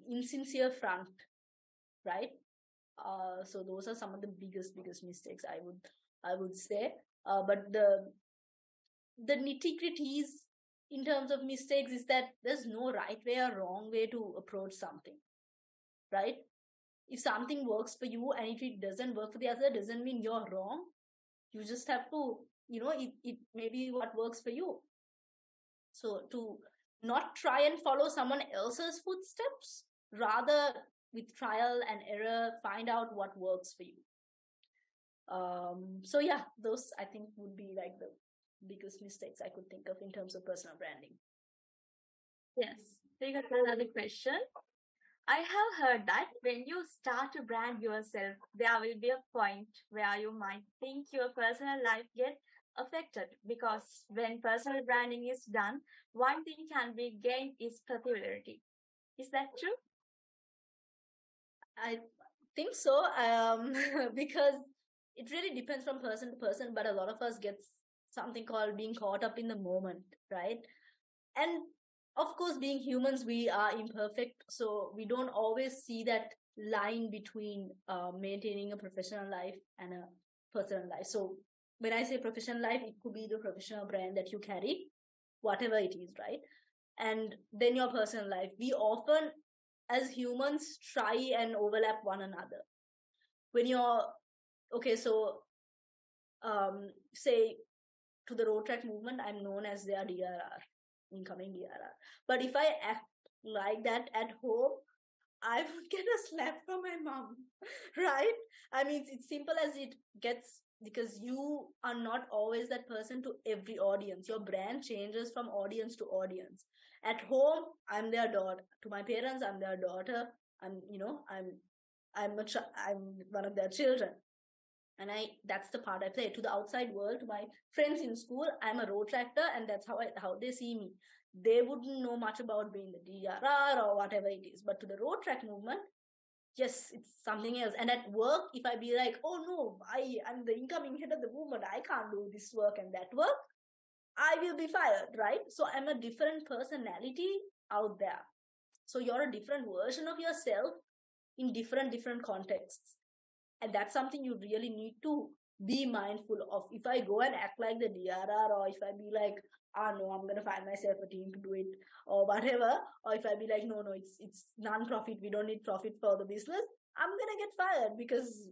insincere front, right? So those are some of the biggest mistakes I would say. But the nitty-gritties in terms of mistakes is that there's no right way or wrong way to approach something, right? If something works for you and if it doesn't work for the other, doesn't mean you're wrong. You just have to, it may be what works for you. So to not try and follow someone else's footsteps, rather with trial and error, find out what works for you. So yeah, those I think would be like the biggest mistakes I could think of in terms of personal branding. Yes. We got another question. I have heard that when you start to brand yourself, there will be a point where you might think your personal life get affected, because when personal branding is done, one thing can be gained is popularity. Is that true? I think so, because it really depends from person to person, but a lot of us get something called being caught up in the moment, right? And of course, being humans, we are imperfect, so we don't always see that line between maintaining a professional life and a personal life. So when I say professional life, it could be the professional brand that you carry, whatever it is, right? And then your personal life. We often, as humans, try and overlap one another. When you're, okay, so say to the Rotaract movement, I'm known as their DRR, incoming DRR. But if I act like that at home, I would get a slap from my mom, right? I mean, it's simple as it gets, because you are not always that person to every audience. Your brand changes from audience to audience. At home, I'm their daughter. To my parents, I'm their daughter. I'm one of their children. And that's the part I play. To the outside world, to my friends in school, I'm a Rotaractor, and that's how they see me. They wouldn't know much about being the DRR or whatever it is. But to the Rotaract movement, yes, it's something else. And at work, if I be like, oh no, I'm the incoming head of the movement, I can't do this work and that work, I will be fired, right? So I'm a different personality out there. So you're a different version of yourself in different contexts. And that's something you really need to be mindful of. If I go and act like the DRR, or if I be like, no, I'm going to find myself a team to do it, or whatever, or if I be like, no, it's non-profit, we don't need profit for the business, I'm going to get fired, because,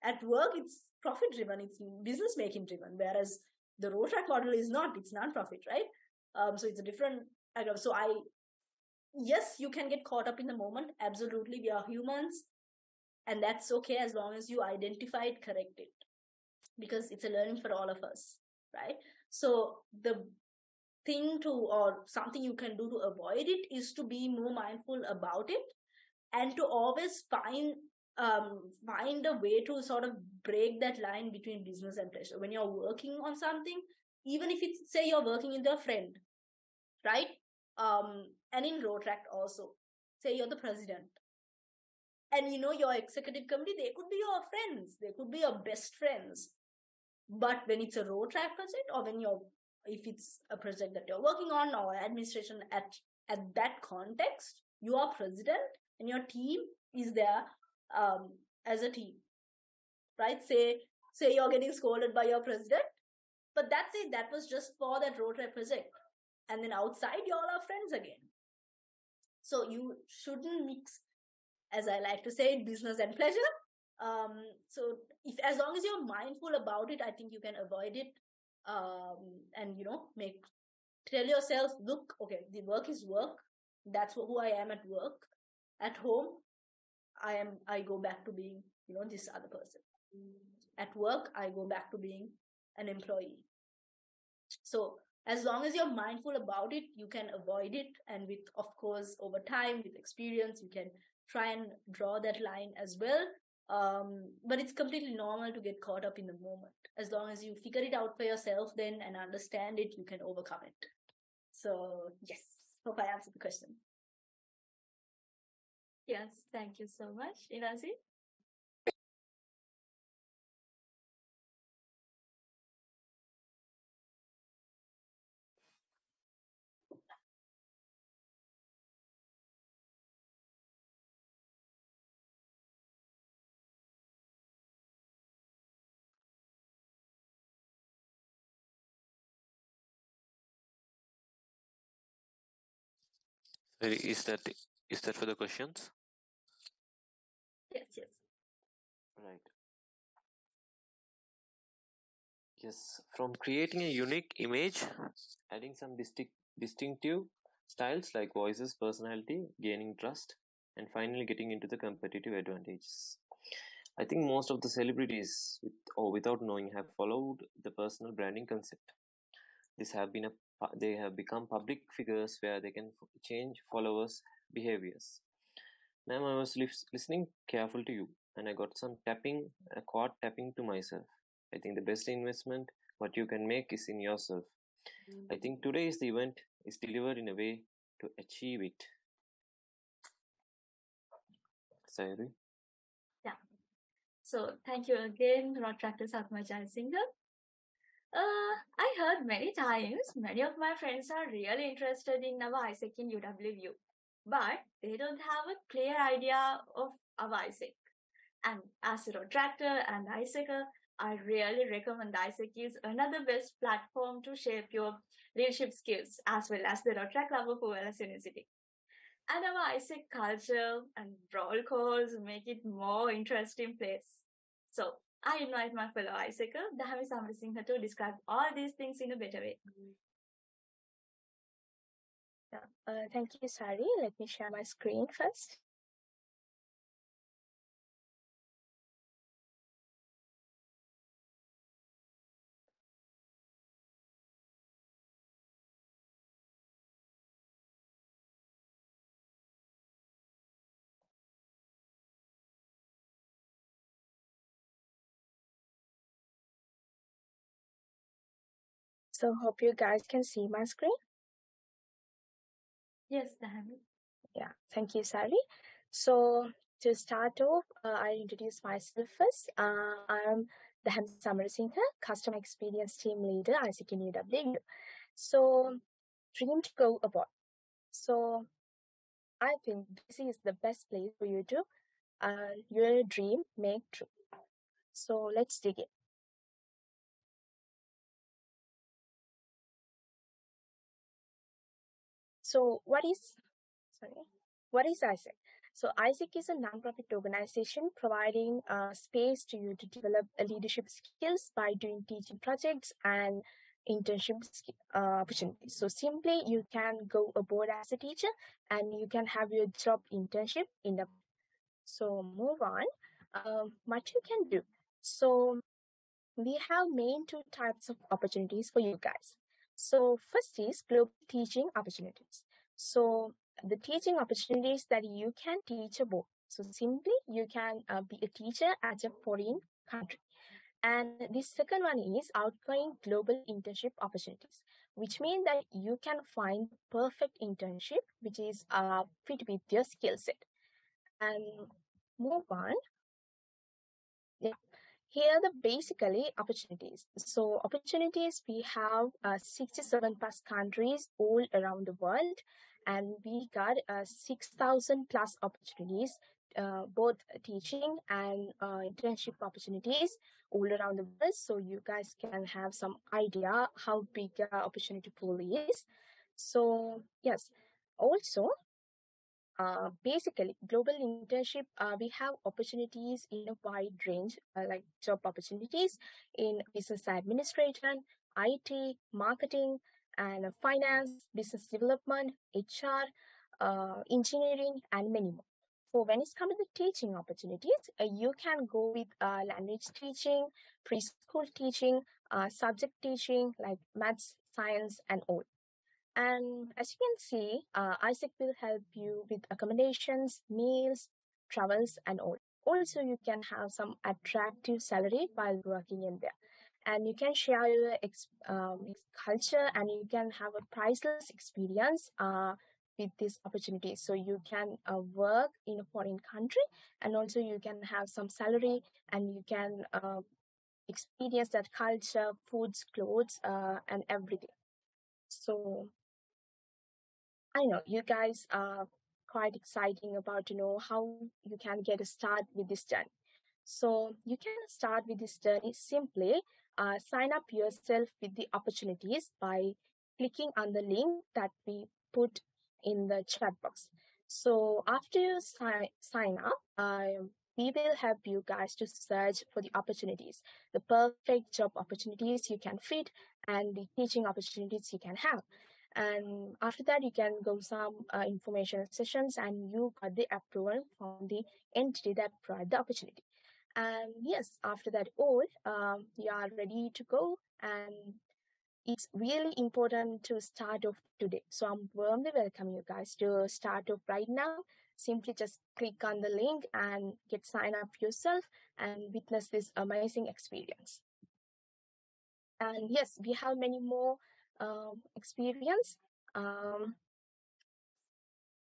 at work, it's profit-driven, it's business-making driven, whereas the Rotaract model is not, it's non-profit, right? So it's a different, so yes, you can get caught up in the moment, absolutely, we are humans, and that's okay as long as you identify it, correct it, because it's a learning for all of us, right? So the thing or something you can do to avoid it is to be more mindful about it, and to always find a way to sort of break that line between business and pleasure. When you're working on something, even if it's, say you're working with a friend, right? And in Rotaract also, say you're the president, and your executive committee, they could be your friends, they could be your best friends. But when it's a Rotaract project, or if it's a project that you're working on, or administration at that context, you are president and your team is there as a team, right? Say you're getting scolded by your president, but that's it, that was just for that Rotaract project, and then outside you all are friends again. So you shouldn't mix, as I like to say, business and pleasure. So as long as you're mindful about it, I think you can avoid it, and tell yourself, look, okay, the work is work, that's who I am at work. At home, I go back to being this other person. At work, I go back to being an employee. So as long as you're mindful about it, you can avoid it, and with, of course, over time, with experience, you can try and draw that line as well. But it's completely normal to get caught up in the moment. As long as you figure it out for yourself then and understand it, you can overcome it. So yes, hope I answered the question. Yes, thank you so much, Inazi. Is that for the questions? Yes. Right. Yes, from creating a unique image, adding some distinctive styles like voices, personality, gaining trust, and finally getting into the competitive advantages. I think most of the celebrities, with or without knowing, have followed the personal branding concept. They have become public figures where they can change followers' behaviors. Ma'am, I was listening careful to you, and I got some quad tapping to myself. I think the best investment what you can make is in yourself. I think today's the event is delivered in a way to achieve it. Sayuri? Yeah. So thank you again, Rotaract Satma Jayasinghe. I heard many times many of my friends are really interested in our ISEC in UWU, but they don't have a clear idea of our ISEC. And as a Rotractor and ISECer, I really recommend ISEC is another best platform to shape your leadership skills as well as the Rotaract Club of Uva Wellassa University. And our ISEC culture and roll calls make it more interesting place. So I invite my fellow ISECer, Dahami Samarasinghe, to describe all these things in a better way. Thank you, Sari. Let me share my screen first. So hope you guys can see my screen. Yes, Dahami. Yeah, thank you, Sari. So to start off, I introduce myself first. I'm Dahami Samarasinghe, Customer Experience Team Leader, ISEC in UW. So dream to go abroad. So I think this is the best place for you to your dream make true. So let's dig in. So what is ISEC? So ISEC is a nonprofit organization providing space to you to develop leadership skills by doing teaching projects and internship opportunities. So simply you can go aboard as a teacher and you can have your job internship in the. So move on. What you can do. So we have main two types of opportunities for you guys. So first is global teaching opportunities. So the teaching opportunities that you can teach abroad. So simply you can be a teacher at a foreign country. And the second one is outgoing global internship opportunities, which mean that you can find perfect internship, which is fit with your skill set. And move on. Yeah. Here are the basically opportunities. So opportunities, we have 67 plus countries all around the world, and we got 6,000 plus opportunities, both teaching and internship opportunities all around the world. So you guys can have some idea how big opportunity pool is. So yes, also basically, global internship, we have opportunities in a wide range, like job opportunities in business administration, IT, marketing, and finance, business development, HR, engineering, and many more. So when it's come to the teaching opportunities, you can go with language teaching, preschool teaching, subject teaching like maths, science, and all. And as you can see, ISEC will help you with accommodations, meals, travels, and all. Also, you can have some attractive salary while working in there. And you can share your culture and you can have a priceless experience with this opportunity. So you can work in a foreign country and also you can have some salary and you can experience that culture, foods, clothes, and everything. So I know you guys are quite exciting about to know how you can get a start with this journey. So you can start with this journey simply sign up yourself with the opportunities by clicking on the link that we put in the chat box. So after you sign up, we will help you guys to search for the opportunities, the perfect job opportunities you can fit, and the teaching opportunities you can have. And after that, you can go some information sessions, and you got the approval from the entity that provide the opportunity. And yes, after that all, you are ready to go, and it's really important to start off today. So I'm warmly welcome you guys to start off right now. Simply just click on the link and get signed up yourself and witness this amazing experience. And yes, we have many more experience.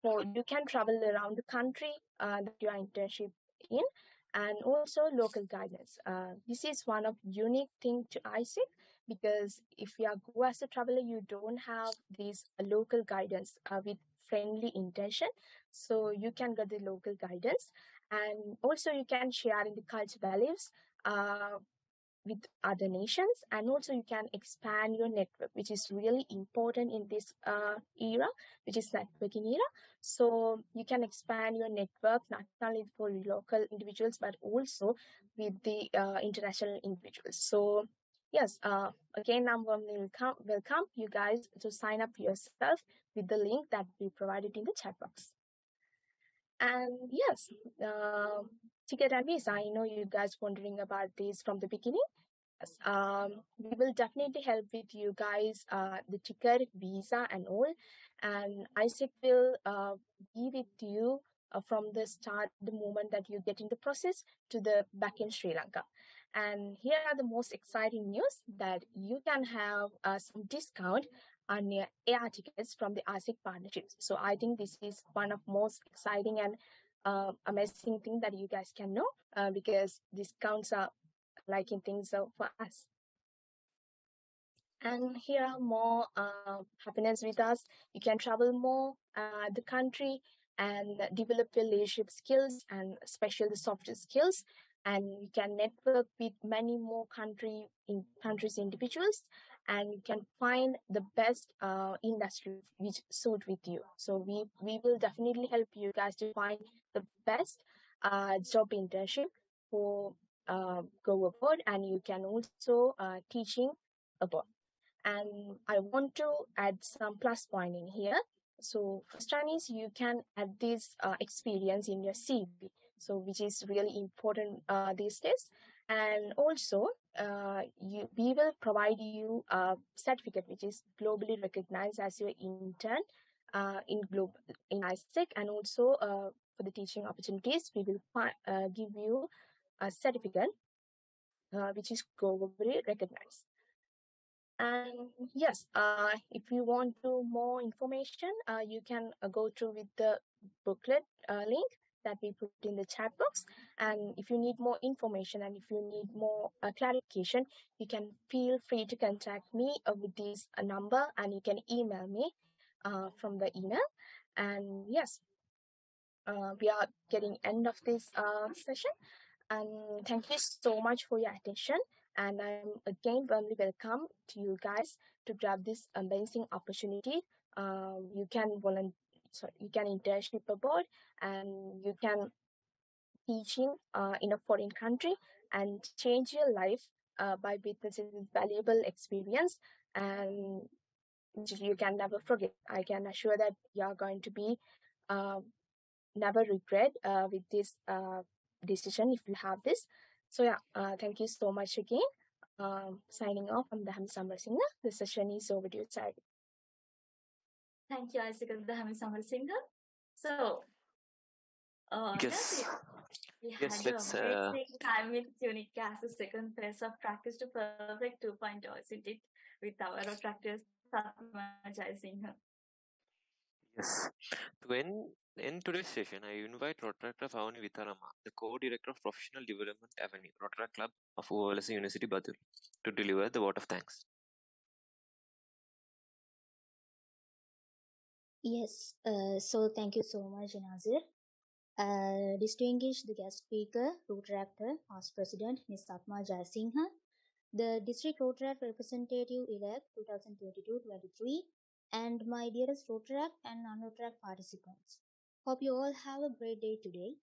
So you can travel around the country that you are internship in, and also local guidance. This is one of unique thing to ISEC, because if you are go as a traveler, you don't have this local guidance with friendly intention. So you can get the local guidance, and also you can share in the culture values with other nations, and also you can expand your network, which is really important in this era, which is networking era. So you can expand your network not only for local individuals but also with the international individuals. So yes, again, I'm warmly welcome you guys to sign up yourself with the link that we provided in the chat box. And yes, ticket and visa, I know you guys wondering about this from the beginning. Yes, we will definitely help with you guys, the ticket, visa, and all. And ISEC will be with you from the start, the moment that you get in the process to the back in Sri Lanka. And here are the most exciting news that you can have some discount on your air tickets from the ISEC partnerships. So I think this is one of most exciting and amazing thing that you guys can know, because discounts are liking things for us. And here are more happiness with us. You can travel more the country and develop your leadership skills and especially the soft skills. And you can network with many more countries individuals, and you can find the best industry which suit with you. So we will definitely help you guys to find the best job internship for go abroad, and you can also teaching abroad. And I want to add some plus point in here. So first one is you can add this experience in your CV, so which is really important these days. And also we will provide you a certificate which is globally recognized as your intern in ISEC, and also for the teaching opportunities we will give you a certificate which is globally recognized. And yes, if you want to more information, you can go through with the booklet link that we put in the chat box. And if you need more information and if you need more clarification, you can feel free to contact me with this number, and you can email me from the email. And yes, we are getting end of this session. And thank you so much for your attention. And I'm again warmly welcome to you guys to grab this amazing opportunity. You can you can internship abroad, and you can teaching in a foreign country and change your life by witnessing this valuable experience, and which you can never forget. I can assure that you are going to be never regret with this decision if you have this. So yeah, thank you so much again. Signing off, I'm Dahami Samarasinha. The session is over to you, Sari. Thank you, Isaac and Dahami Samarasinha. So, Yes. we had Yes, let's, amazing time with Unique as the second phase of Practice to Perfect 2.0, isn't it? With our Rotaractors, Satma Jai Singh. Yes. To end today's session, I invite Rotaract of Avani Vitharama, the co-director of Professional Development Avenue, Rotaract Club of Uva Wellassa University-Badulla, to deliver the vote of thanks. Yes, so thank you so much, Nazir. Distinguished guest speaker, Rotaractor, past president, Ms. Satma Jayasinghe, the district Rotaract representative elect 2022-23, and my dearest Rotaract and non-Rotaract participants. Hope you all have a great day today.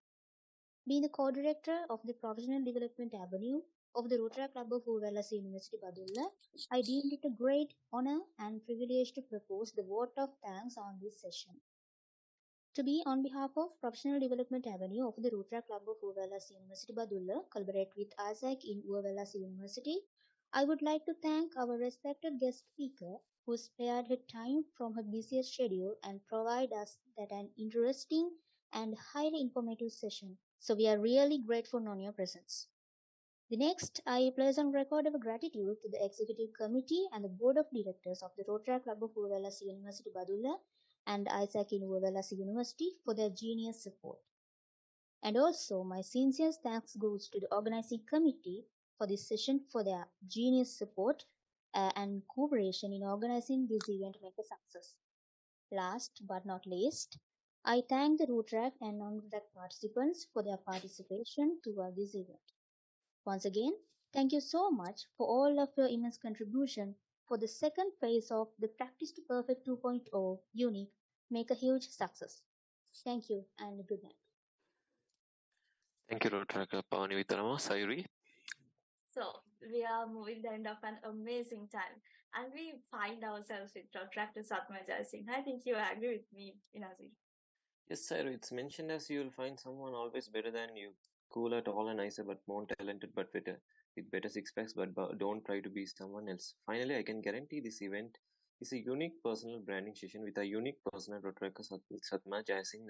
Being the co-director of the Professional Development Avenue of the Rotaract Club of Uva Wellassa University-Badulla, I deemed it a great honor and privilege to propose the vote of thanks on this session. To be on behalf of Professional Development Avenue of the Rotaract Club of Uva Wellassa University-Badulla, collaborate with Isaac in Uva Wellassa University, I would like to thank our respected guest speaker who spared her time from her busiest schedule and provide us that an interesting and highly informative session. So we are really grateful on your presence. The next, I place on record our gratitude to the Executive Committee and the Board of Directors of the Rotaract Club of Uva Wellassa University-Badulla and Isaac in Uva Wellassa University for their genius support. And also, my sincere thanks goes to the organizing committee for this session for their genius support and cooperation in organizing this event to make a success. Last but not least, I thank the Rotaract and non-Rotaract participants for their participation toward this event. Once again, thank you so much for all of your immense contribution for the second phase of the Practice to Perfect 2.0 Unique Make a Huge Success. Thank you and good night. Thank you, Rotaract Pavani Vitarama. Sayuri. So we are moving the end of an amazing time, and we find ourselves with Dr. Satma Singh. I think you agree with me, Inazir. Yes, Sayuri. It's mentioned as you will find someone always better than you, cooler, taller, nicer, but more talented, but better, with better six packs, but don't try to be someone else. Finally, I can guarantee this event is a unique personal branding session with a unique personal Rotaract Satma Singh.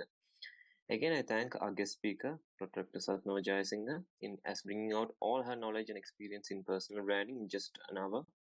Again, I thank our guest speaker, Dr. Satma Singh, in as bringing out all her knowledge and experience in personal branding in just an hour.